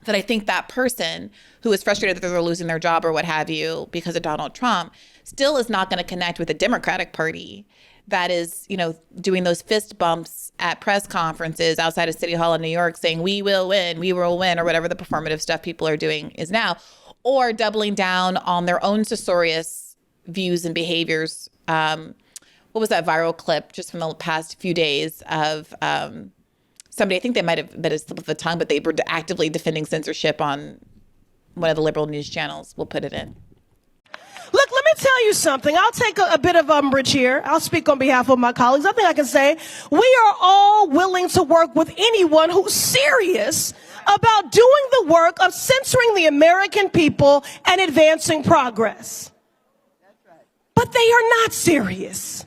that I think that person who is frustrated that they're losing their job or what have you because of Donald Trump still is not going to connect with the Democratic Party that is, doing those fist bumps at press conferences outside of City Hall in New York saying, we will win, or whatever the performative stuff people are doing is now, or doubling down on their own censorious views and behaviors. What was that viral clip just from the past few days of somebody, I think they might have been a slip of the tongue, but they were actively defending censorship on one of the liberal news channels. We'll put it in. Look, let me tell you something. I'll take a bit of umbrage here. I'll speak on behalf of my colleagues. I think I can say we are all willing to work with anyone who's serious about doing the work of censoring the American people and advancing progress. That's right. But they are not serious.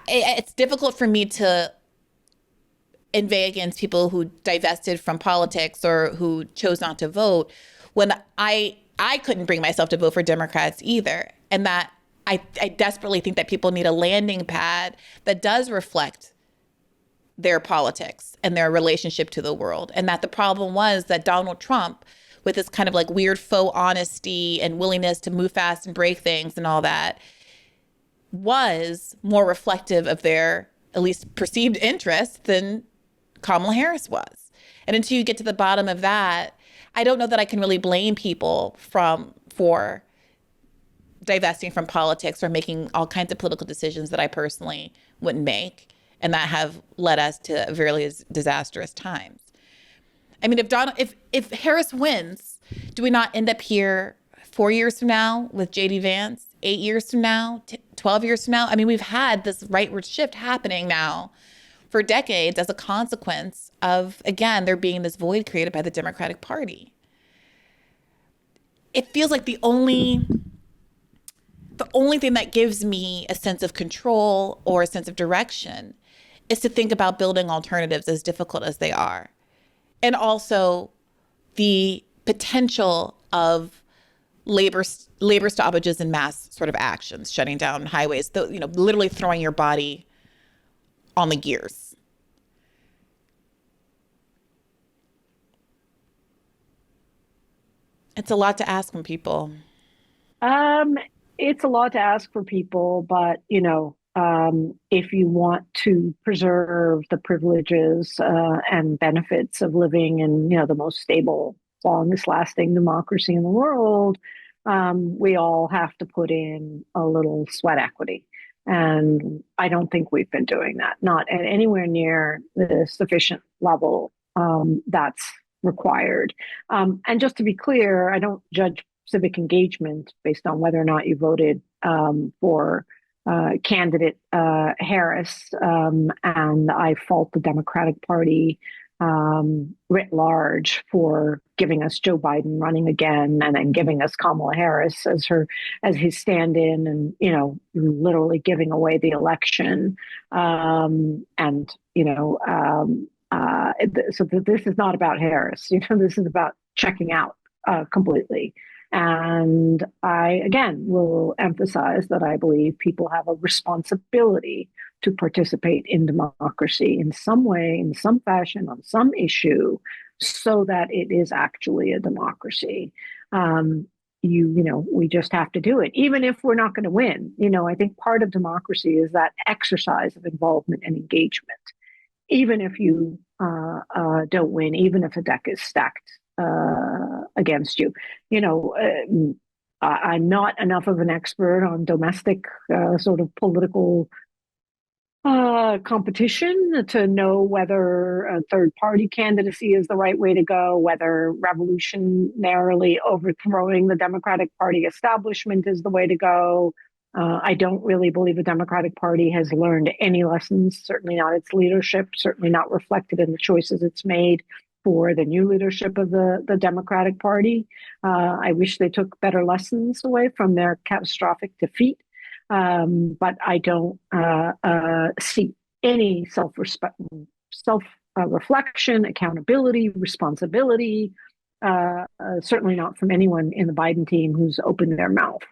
It's difficult for me to inveigh against people who divested from politics or who chose not to vote when I couldn't bring myself to vote for Democrats either. And that I desperately think that people need a landing pad that does reflect their politics and their relationship to the world. And that the problem was that Donald Trump, with this kind of like weird faux honesty and willingness to move fast and break things and all that, was more reflective of their at least perceived interest than Kamala Harris was. And until you get to the bottom of that, I don't know that I can really blame people for divesting from politics or making all kinds of political decisions that I personally wouldn't make and that have led us to very disastrous times. I mean, if Harris wins, do we not end up here 4 years from now with J.D. Vance, 8 years from now, 12 years from now? I mean, we've had this rightward shift happening now for decades as a consequence of, again, there being this void created by the Democratic Party. It feels like the only thing that gives me a sense of control or a sense of direction is to think about building alternatives as difficult as they are. And also the potential of labor stoppages and mass sort of actions, shutting down highways, literally throwing your body on the gears. It's a lot to ask from people. It's a lot to ask for people, but if you want to preserve the privileges and benefits of living in the most stable, longest lasting democracy in the world, we all have to put in a little sweat equity. And I don't think we've been doing that, not at anywhere near the sufficient level that's required. And just to be clear, I don't judge civic engagement based on whether or not you voted for candidate Harris, and I fault the Democratic Party writ large for giving us Joe Biden running again and then giving us Kamala Harris as his stand-in and, literally giving away the election. So this is not about Harris. This is about checking out completely. And I, again, will emphasize that I believe people have a responsibility to participate in democracy in some way, in some fashion, on some issue, so that it is actually a democracy. We just have to do it, even if we're not going to win. I think part of democracy is that exercise of involvement and engagement, even if you don't win, even if a deck is stacked against you. I'm not enough of an expert on domestic sort of political competition to know whether a third party candidacy is the right way to go, whether revolutionarily overthrowing the Democratic Party establishment is the way to go. I don't really believe the Democratic Party has learned any lessons, certainly not its leadership, certainly not reflected in the choices it's made for the new leadership of the Democratic Party. I wish they took better lessons away from their catastrophic defeat. But I don't see any self-reflection, accountability, responsibility, certainly not from anyone in the Biden team who's opened their mouth.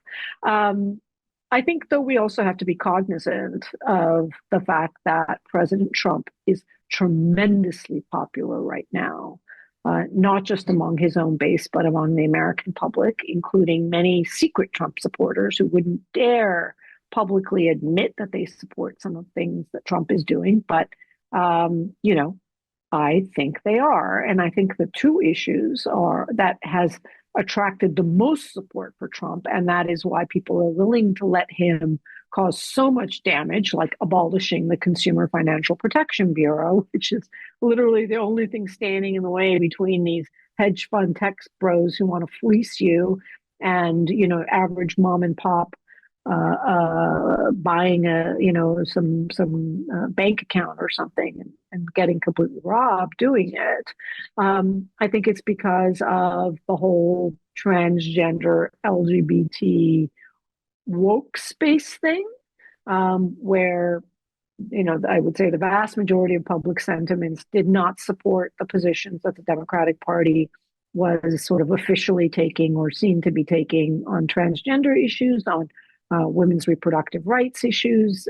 I think, though, we also have to be cognizant of the fact that President Trump is tremendously popular right now, not just among his own base, but among the American public, including many secret Trump supporters who wouldn't dare publicly admit that they support some of the things that Trump is doing. But, I think they are. And I think the two issues that has attracted the most support for Trump, and that is why people are willing to let him cause so much damage, like abolishing the Consumer Financial Protection Bureau, which is literally the only thing standing in the way between these hedge fund tech bros who want to fleece you and, average mom and pop buying some bank account or something and getting completely robbed doing it. I think it's because of the whole transgender LGBT woke space thing, where I would say the vast majority of public sentiments did not support the positions that the Democratic Party was sort of officially taking or seen to be taking on transgender issues, on women's reproductive rights issues,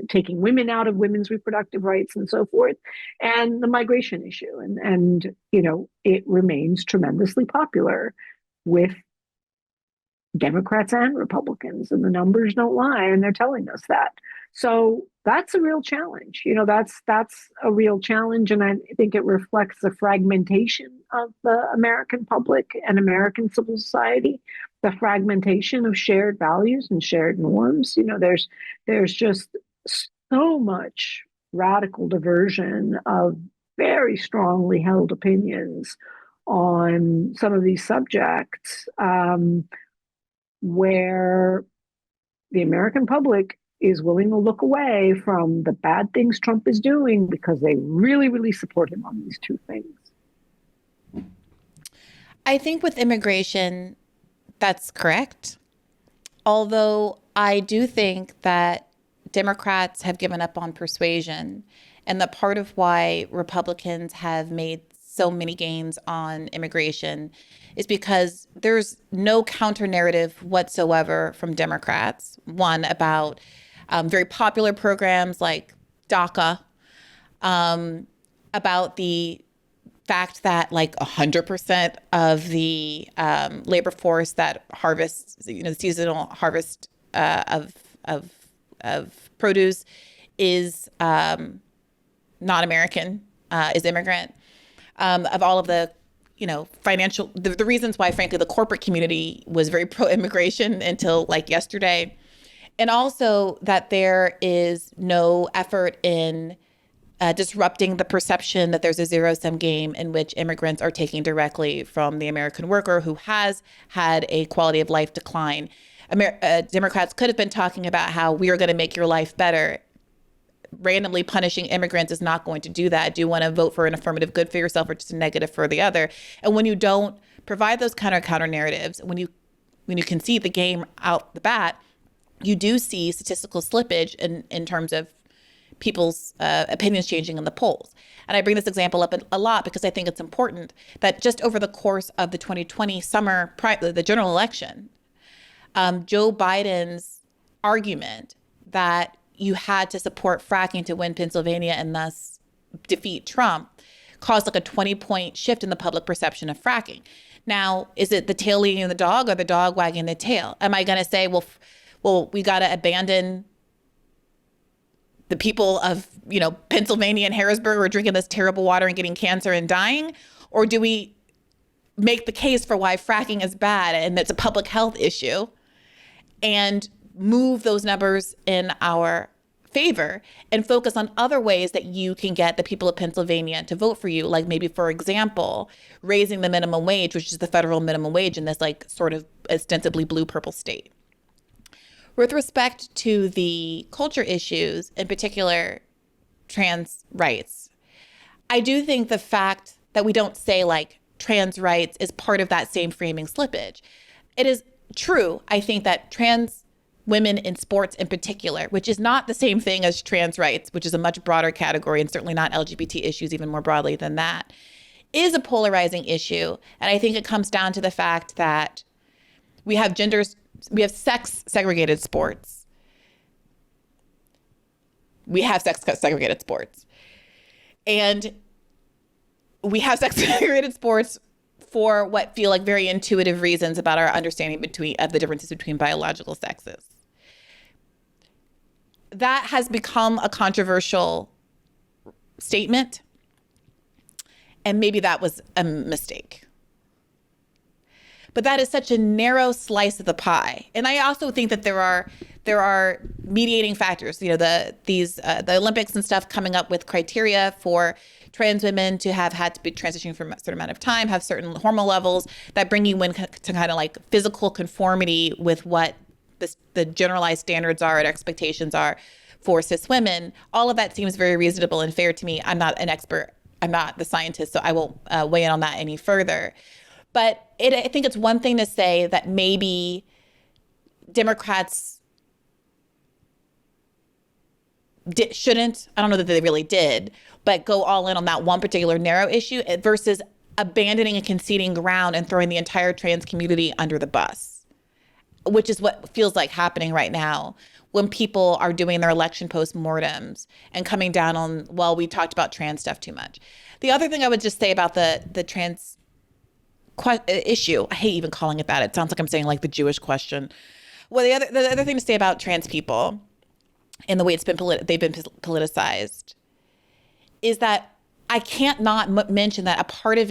taking women out of women's reproductive rights and so forth, and the migration issue. And it remains tremendously popular with Democrats and Republicans, and the numbers don't lie, and they're telling us that. So that's a real challenge. That's a real challenge, and I think it reflects the fragmentation of the American public and American civil society, the fragmentation of shared values and shared norms. There's just so much radical diversion of very strongly held opinions on some of these subjects, where the American public is willing to look away from the bad things Trump is doing because they really, really support him on these two things. I think with immigration, that's correct. Although I do think that Democrats have given up on persuasion, and that part of why Republicans have made so many gains on immigration is because there's no counter narrative whatsoever from Democrats. One, about very popular programs like DACA, about the fact that like 100% of the labor force that harvests, the seasonal harvest of produce is not American, is immigrant. Of all of the financial, the reasons why, frankly, the corporate community was very pro-immigration until like yesterday. And also that there is no effort in disrupting the perception that there's a zero-sum game in which immigrants are taking directly from the American worker who has had a quality of life decline. Democrats could have been talking about how we are going to make your life better. randomly punishing immigrants is not going to do that. Do you want to vote for an affirmative good for yourself or just a negative for the other? And when you don't provide those counter narratives, when you concede the game out the bat, you do see statistical slippage in terms of people's opinions changing in the polls. And I bring this example up a lot because I think it's important that just over the course of the 2020 summer, the general election, Joe Biden's argument that you had to support fracking to win Pennsylvania and thus defeat Trump caused like a 20-point shift in the public perception of fracking. Now, is it the tail leading the dog or the dog wagging the tail? Am I going to say, well, we got to abandon the people of, Pennsylvania and Harrisburg who are drinking this terrible water and getting cancer and dying? Or do we make the case for why fracking is bad and it's a public health issue and move those numbers in our favor and focus on other ways that you can get the people of Pennsylvania to vote for you? Like maybe, for example, raising the minimum wage, which is the federal minimum wage in this like sort of ostensibly blue-purple state. With respect to the culture issues, in particular, trans rights, I do think the fact that we don't say like trans rights is part of that same framing slippage. It is true, I think, that trans women in sports in particular, which is not the same thing as trans rights, which is a much broader category and certainly not LGBT issues even more broadly than that, is a polarizing issue. And I think it comes down to the fact that we have sex segregated sports. We have sex segregated sports. And we have sex segregated sports for what feel like very intuitive reasons about our understanding of the differences between biological sexes. That has become a controversial statement. And maybe that was a mistake. But that is such a narrow slice of the pie. And I also think that there are mediating factors. The Olympics and stuff coming up with criteria for trans women to have had to be transitioning for a certain amount of time, have certain hormone levels that bring you in to kind of like physical conformity with what the generalized standards are and expectations are for cis women. All of that seems very reasonable and fair to me. I'm not an expert. I'm not the scientist, so I won't weigh in on that any further. But I think it's one thing to say that maybe Democrats shouldn't, I don't know that they really did, but go all in on that one particular narrow issue versus abandoning and conceding ground and throwing the entire trans community under the bus, which is what feels like happening right now when people are doing their election postmortems and coming down on, well, we talked about trans stuff too much. The other thing I would just say about the trans issue, I hate even calling it that. It sounds like I'm saying like the Jewish question. Well, the other thing to say about trans people and the way they've been politicized is that I can't not mention that a part of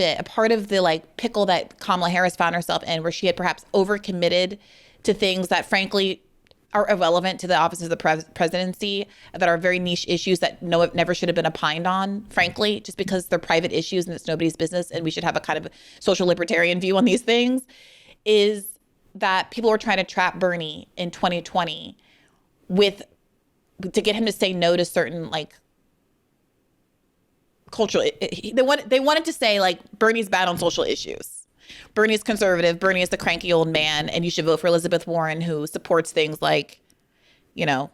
the like pickle that Kamala Harris found herself in, where she had perhaps overcommitted to things that frankly are irrelevant to the office of the presidency, that are very niche issues that never should have been opined on, frankly, just because they're private issues and it's nobody's business and we should have a kind of social libertarian view on these things, is that people were trying to trap Bernie in 2020 to get him to say no to certain like cultural, they wanted to say like Bernie's bad on social issues. Bernie's conservative. Bernie is the cranky old man, and you should vote for Elizabeth Warren, who supports things like, gender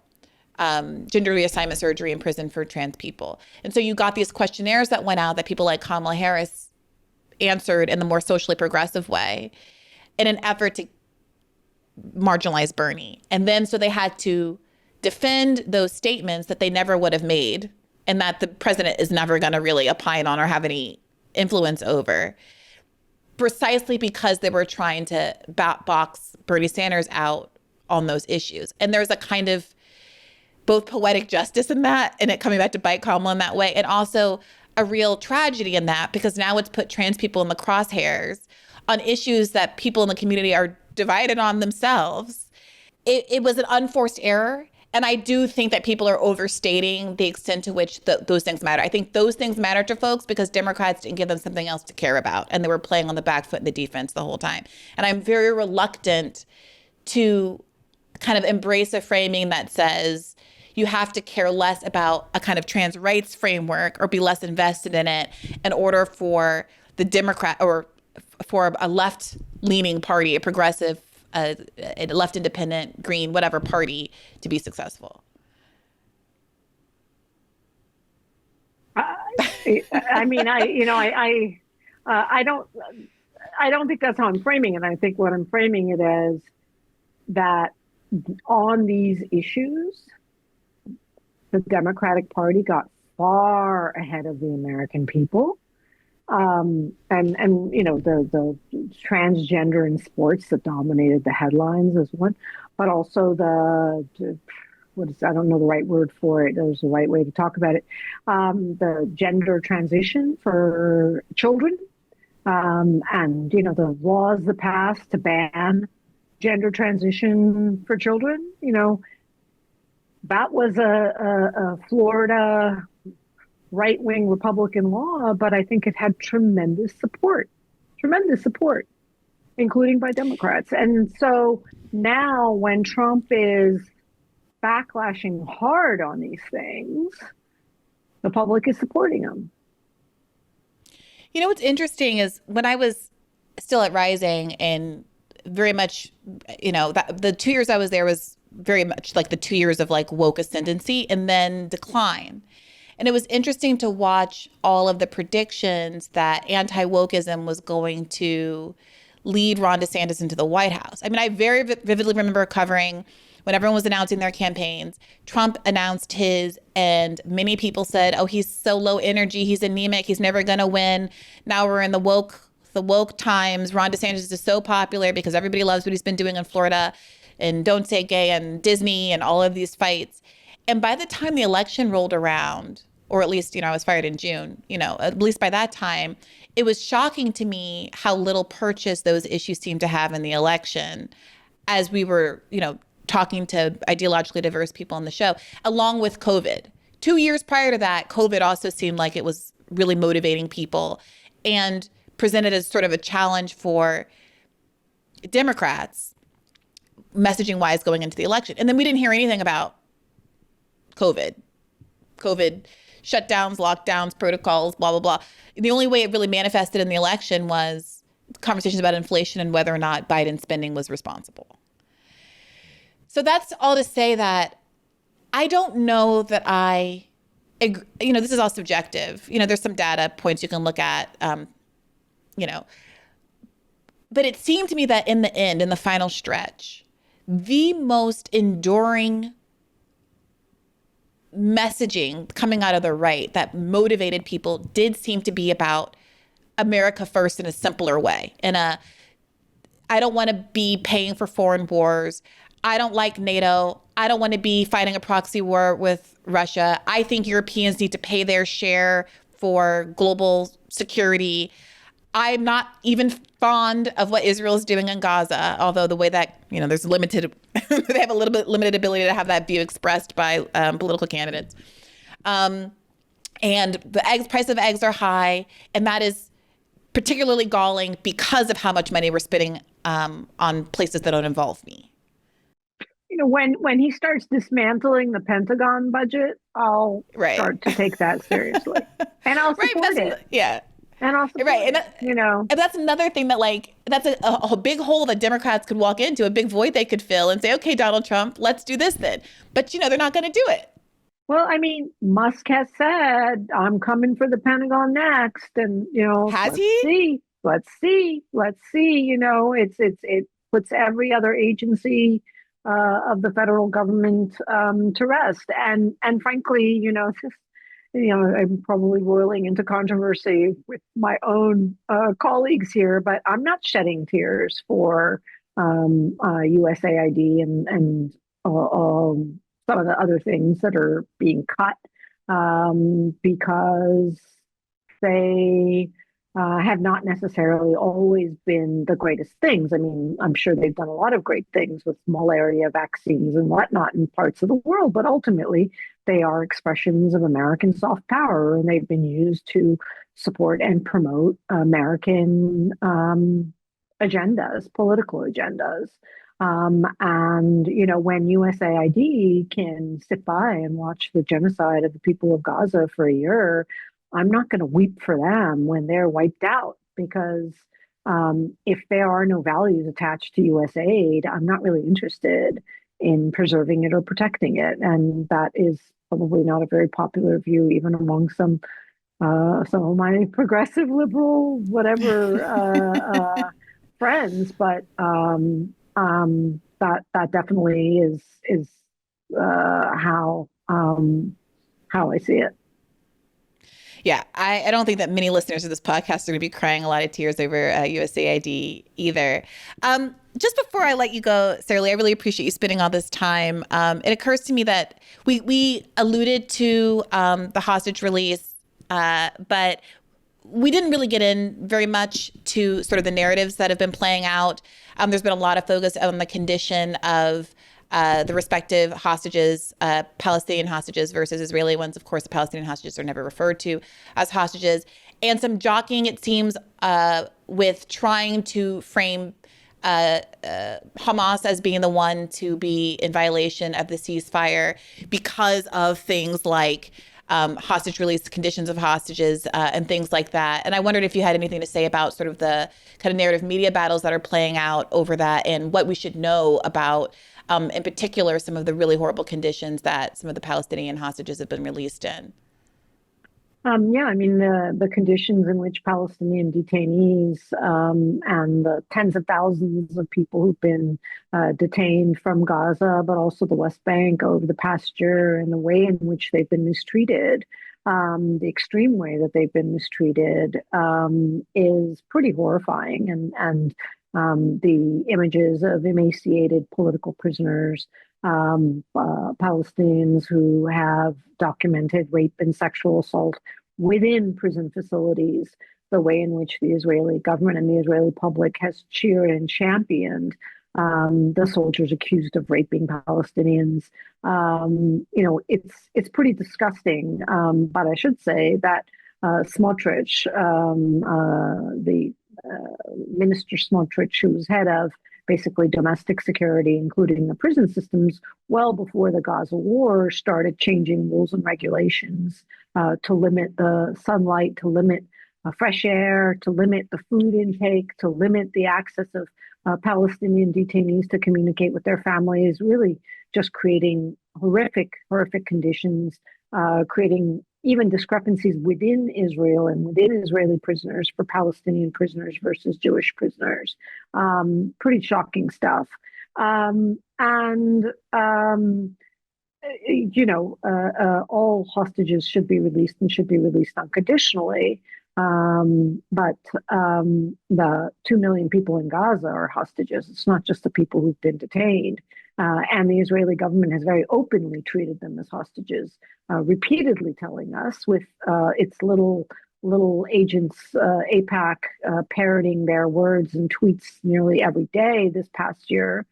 reassignment surgery in prison for trans people. And so you got these questionnaires that went out that people like Kamala Harris answered in the more socially progressive way in an effort to marginalize Bernie. And then so they had to defend those statements that they never would have made and that the president is never going to really opine on or have any influence over, precisely because they were trying to box Bernie Sanders out on those issues. And there's a kind of both poetic justice in that, and it coming back to bite Kamala in that way, and also a real tragedy in that, because now it's put trans people in the crosshairs on issues that people in the community are divided on themselves. It was an unforced error. And I do think that people are overstating the extent to which those things matter. I think those things matter to folks because Democrats didn't give them something else to care about. And they were playing on the back foot in the defense the whole time. And I'm very reluctant to kind of embrace a framing that says, you have to care less about a kind of trans rights framework or be less invested in it in order for the Democrat or for a left-leaning party, a progressive, a left independent, green, whatever party to be successful. I mean, I don't think that's how I'm framing it. I think what I'm framing it as that on these issues, the Democratic Party got far ahead of the American people. And the transgender in sports that dominated the headlines is one, but also I don't know the right word for it. There's a right way to talk about it. The gender transition for children, and the laws that passed to ban gender transition for children. That was a Florida right-wing Republican law, but I think it had tremendous support, including by Democrats. And so now when Trump is backlashing hard on these things, the public is supporting him. What's interesting is when I was still at Rising and very much, the 2 years I was there was very much like the 2 years of like woke ascendancy and then decline. And it was interesting to watch all of the predictions that anti-wokeism was going to lead Ron DeSantis into the White House. I mean, I very vividly remember covering when everyone was announcing their campaigns. Trump announced his, and many people said, oh, he's so low energy, he's anemic, he's never going to win. Now we're in the woke times. Ron DeSantis is so popular because everybody loves what he's been doing in Florida and Don't Say Gay and Disney and all of these fights. And by the time the election rolled around, or at least, I was fired in June, at least by that time, it was shocking to me how little purchase those issues seemed to have in the election as we were, talking to ideologically diverse people on the show, along with COVID. 2 years prior to that, COVID also seemed like it was really motivating people and presented as sort of a challenge for Democrats, messaging-wise, going into the election. And then we didn't hear anything about COVID shutdowns, lockdowns, protocols, blah, blah, blah. The only way it really manifested in the election was conversations about inflation and whether or not Biden's spending was responsible. So that's all to say that I don't know that this is all subjective. There's some data points you can look at, but it seemed to me that in the end, in the final stretch, the most enduring messaging coming out of the right that motivated people did seem to be about America first in a simpler way. I don't want to be paying for foreign wars. I don't like NATO. I don't want to be fighting a proxy war with Russia. I think Europeans need to pay their share for global security. I'm not even fond of what Israel is doing in Gaza, although the way that, there's limited, they have a little bit limited ability to have that view expressed by political candidates. And the price of eggs are high, and that is particularly galling because of how much money we're spending on places that don't involve me. When he starts dismantling the Pentagon budget, I'll start to take that seriously, and I'll support it. Yeah. And I'll support it. And that's another thing that that's a big hole that Democrats could walk into, a big void they could fill and say, okay, Donald Trump, let's do this then. But, they're not going to do it. Well, I mean, Musk has said, I'm coming for the Pentagon next. And, has he? Let's see. It puts every other agency of the federal government to rest. And frankly, I'm probably whirling into controversy with my own colleagues here, but I'm not shedding tears for USAID and some of the other things that are being cut because they have not necessarily always been the greatest things. I mean, I'm sure they've done a lot of great things with malaria vaccines and whatnot in parts of the world, but ultimately they are expressions of American soft power, and they've been used to support and promote American agendas, political agendas. And, when USAID can sit by and watch the genocide of the people of Gaza for a year, I'm not going to weep for them when they're wiped out, because if there are no values attached to US aid, I'm not really interested in preserving it or protecting it. And that is probably not a very popular view, even among some of my progressive liberal, whatever, friends. But that definitely is how I see it. Yeah, I don't think that many listeners of this podcast are going to be crying a lot of tears over USAID either. Just before I let you go, Sarah Lee, I really appreciate you spending all this time. It occurs to me that we alluded to the hostage release, but we didn't really get in very much to sort of the narratives that have been playing out. There's been a lot of focus on the condition of the respective hostages, Palestinian hostages versus Israeli ones. Of course, the Palestinian hostages are never referred to as hostages. And some jockeying, it seems, with trying to frame Hamas as being the one to be in violation of the ceasefire because of things like hostage release, conditions of hostages, and things like that. And I wondered if you had anything to say about sort of the kind of narrative media battles that are playing out over that and what we should know about, in particular, some of the really horrible conditions that some of the Palestinian hostages have been released in. Yeah, I mean, the conditions in which Palestinian detainees and the tens of thousands of people who've been detained from Gaza, but also the West Bank over the past year, and the way in which they've been mistreated, the extreme way that they've been mistreated, is pretty horrifying. And the images of emaciated political prisoners, Palestinians who have documented rape and sexual assault within prison facilities, the way in which the Israeli government and the Israeli public has cheered and championed the soldiers accused of raping Palestinians. It's pretty disgusting. But I should say that Smotrich, the Minister Smotrich, who was head of basically domestic security, including the prison systems, well before the Gaza war, started changing rules and regulations to limit the sunlight, to limit fresh air, to limit the food intake, to limit the access of Palestinian detainees to communicate with their families, really just creating horrific conditions, creating even discrepancies within Israel and within Israeli prisoners for Palestinian prisoners versus Jewish prisoners. Pretty shocking stuff. All hostages should be released and should be released unconditionally. But the 2 million people in Gaza are hostages. It's not just the people who've been detained. And the Israeli government has very openly treated them as hostages, repeatedly telling us with its little agents, AIPAC, parroting their words and tweets nearly every day this past year,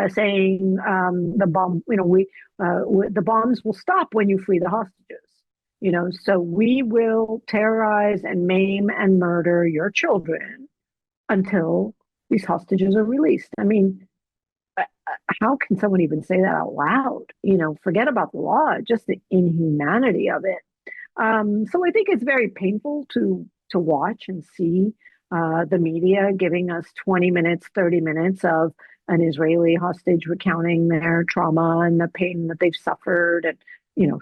saying the bombs will stop when you free the hostages. So we will terrorize and maim and murder your children until these hostages are released. I mean, how can someone even say that out loud? Forget about the law, just the inhumanity of it. So I think it's very painful to watch and see the media giving us 20 minutes, 30 minutes of an Israeli hostage recounting their trauma and the pain that they've suffered, and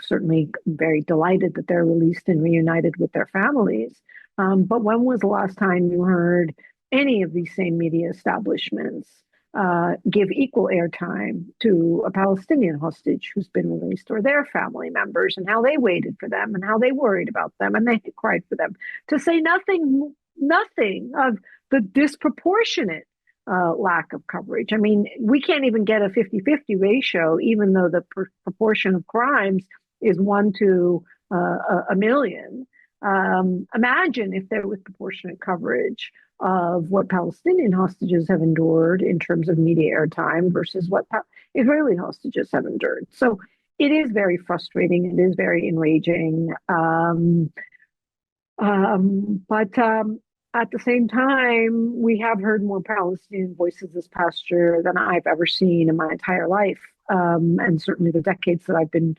certainly very delighted that they're released and reunited with their families. But when was the last time you heard any of these same media establishments give equal airtime to a Palestinian hostage who's been released, or their family members, and how they waited for them and how they worried about them and they cried for them, to say nothing of the disproportionate lack of coverage? I mean, we can't even get a 50-50 ratio, even though the proportion of crimes is 1 to a million. Imagine if there was proportionate coverage of what Palestinian hostages have endured in terms of media airtime versus what Israeli hostages have endured. So it is very frustrating. It is very enraging. But at the same time, we have heard more Palestinian voices this past year than I've ever seen in my entire life, and certainly the decades that I've been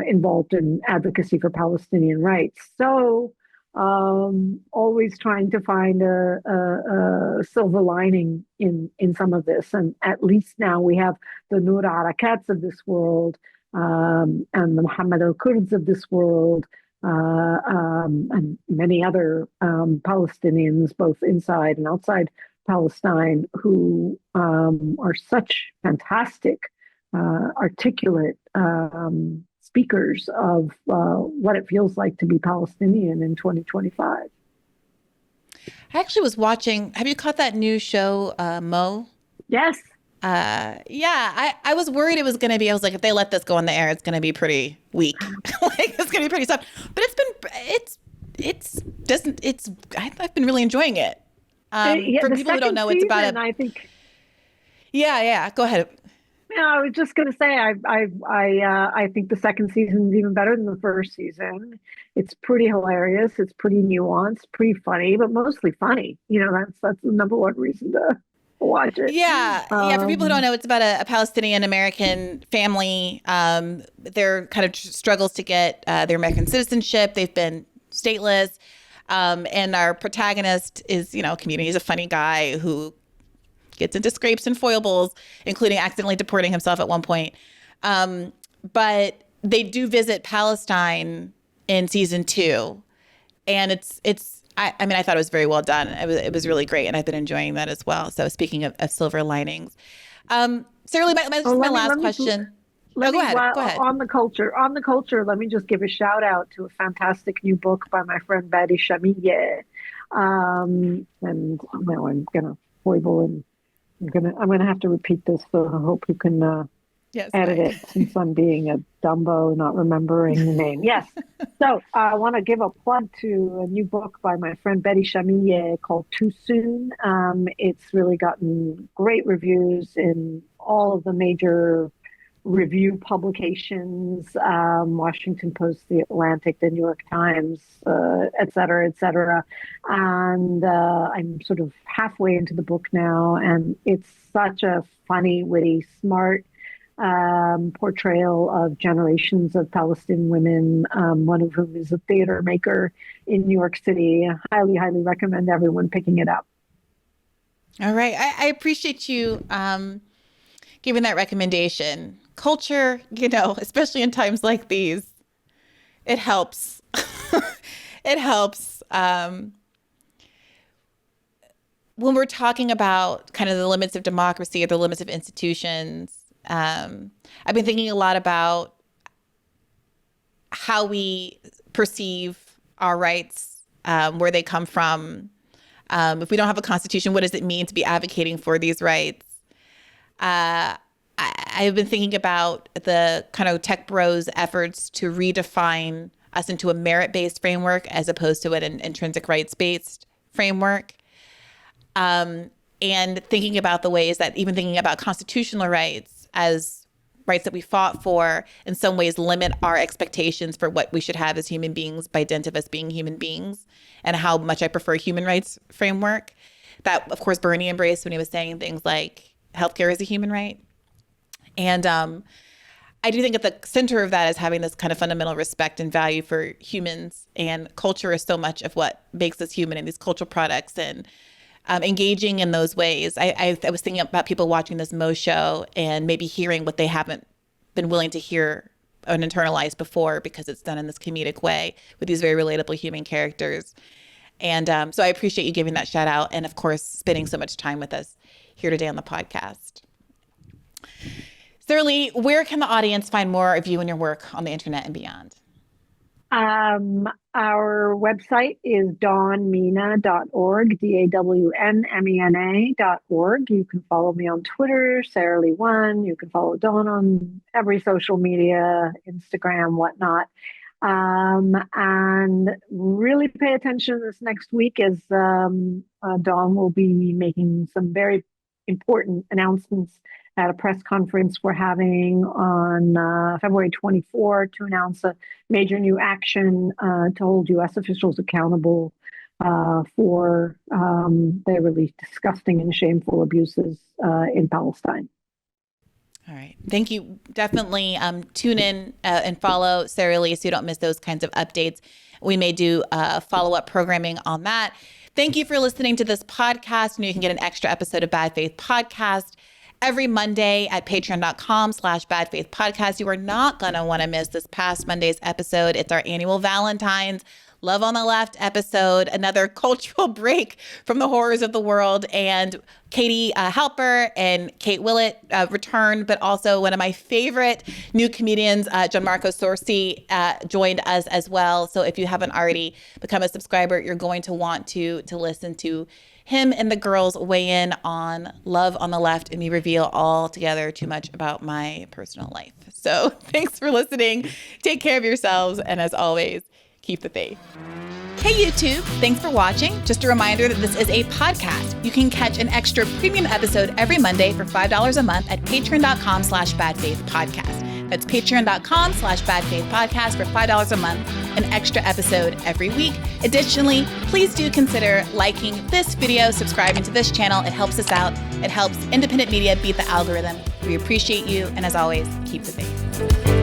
involved in advocacy for Palestinian rights. So, always trying to find a silver lining in some of this, and at least now we have the Nur Harakats of this world, and the Muhammad al-Kurds of this world, and many other Palestinians, both inside and outside Palestine, who are such fantastic, articulate speakers of what it feels like to be Palestinian in 2025. I actually was watching, have you caught that new show, Mo? Yes. Yeah, I was worried it was going to be, I was like, if they let this go on the air, it's going to be pretty weak. Like, it's going to be pretty soft. But I've been really enjoing it. For people who don't know, it's about I think. Yeah, go ahead. Yeah, I was just going to say, I think the second season is even better than the first season. It's pretty hilarious. It's pretty nuanced, pretty funny, but mostly funny. That's the number one reason to watch it. Yeah. For people who don't know, it's about a Palestinian American family. Their kind of struggles to get their American citizenship. They've been stateless. And our protagonist is, community. He's a funny guy who gets into scrapes and foibles, including accidentally deporting himself at one point. But they do visit Palestine in season 2. And I thought it was very well done. It was really great, and I've been enjoying that as well. So speaking of silver linings, Sarah Lee, my last question. Go ahead. On the culture, let me just give a shout out to a fantastic new book by my friend Betty Shamiyeh. And I'm gonna foible, and I'm gonna have to repeat this, so I hope you can edit it, since I'm being a Dumbo, not remembering the name. Yes. So I want to give a plug to a new book by my friend Betty Shamiyeh called Too Soon. It's really gotten great reviews in all of the major review publications, Washington Post, The Atlantic, The New York Times, et cetera, et cetera. And I'm sort of halfway into the book now, and it's such a funny, witty, smart portrayal of generations of Palestinian women, one of whom is a theater maker in New York City. I highly, highly recommend everyone picking it up. All right. I appreciate you giving that recommendation. Culture, especially in times like these, it helps. It helps. When we're talking about kind of the limits of democracy or the limits of institutions, I've been thinking a lot about how we perceive our rights, where they come from. If we don't have a constitution, what does it mean to be advocating for these rights? I've been thinking about the kind of tech bros' efforts to redefine us into a merit-based framework as opposed to an intrinsic rights-based framework. And thinking about the ways that even thinking about constitutional rights as rights that we fought for in some ways limit our expectations for what we should have as human beings by dint of us being human beings, and how much I prefer human rights framework that, of course, Bernie embraced when he was saying things like healthcare is a human right. And I do think at the center of that is having this kind of fundamental respect and value for humans, and culture is so much of what makes us human in these cultural products, and engaging in those ways. I was thinking about people watching this Mo show and maybe hearing what they haven't been willing to hear and internalize before, because it's done in this comedic way with these very relatable human characters. And so I appreciate you giving that shout out, and of course, spending so much time with us here today on the podcast. Sarah Lee, where can the audience find more of you and your work on the internet and beyond? Our website is dawnmena.org, DAWNMENA.org. You can follow me on Twitter, Sarah Lee One. You can follow Dawn on every social media, Instagram, whatnot. And really pay attention this next week, as Dawn will be making some very important announcements at a press conference we're having on February 24 to announce a major new action to hold U.S. officials accountable for their really disgusting and shameful abuses in Palestine. All right. Thank you. Definitely tune in and follow Sarah Lee so you don't miss those kinds of updates. We may do follow-up programming on that. Thank you for listening to this podcast. You can get an extra episode of Bad Faith Podcast every Monday at patreon.com/Bad Faith Podcast. You are not going to want to miss this past Monday's episode. It's our annual Valentine's Love on the Left episode, another cultural break from the horrors of the world. And Katie Halper and Kate Willett returned, but also one of my favorite new comedians, Gianmarco Sorsi, joined us as well. So if you haven't already become a subscriber, you're going to want to listen to him and the girls weigh in on Love on the Left and me reveal altogether too much about my personal life. So thanks for listening. Take care of yourselves. And as always, keep the faith. Hey YouTube, thanks for watching. Just a reminder that this is a podcast. You can catch an extra premium episode every Monday for $5 a month at patreon.com/badfaithpodcast. That's patreon.com/badfaithpodcast for $5 a month, an extra episode every week. Additionally, please do consider liking this video, subscribing to this channel. It helps us out. It helps independent media beat the algorithm. We appreciate you. And as always, keep the faith.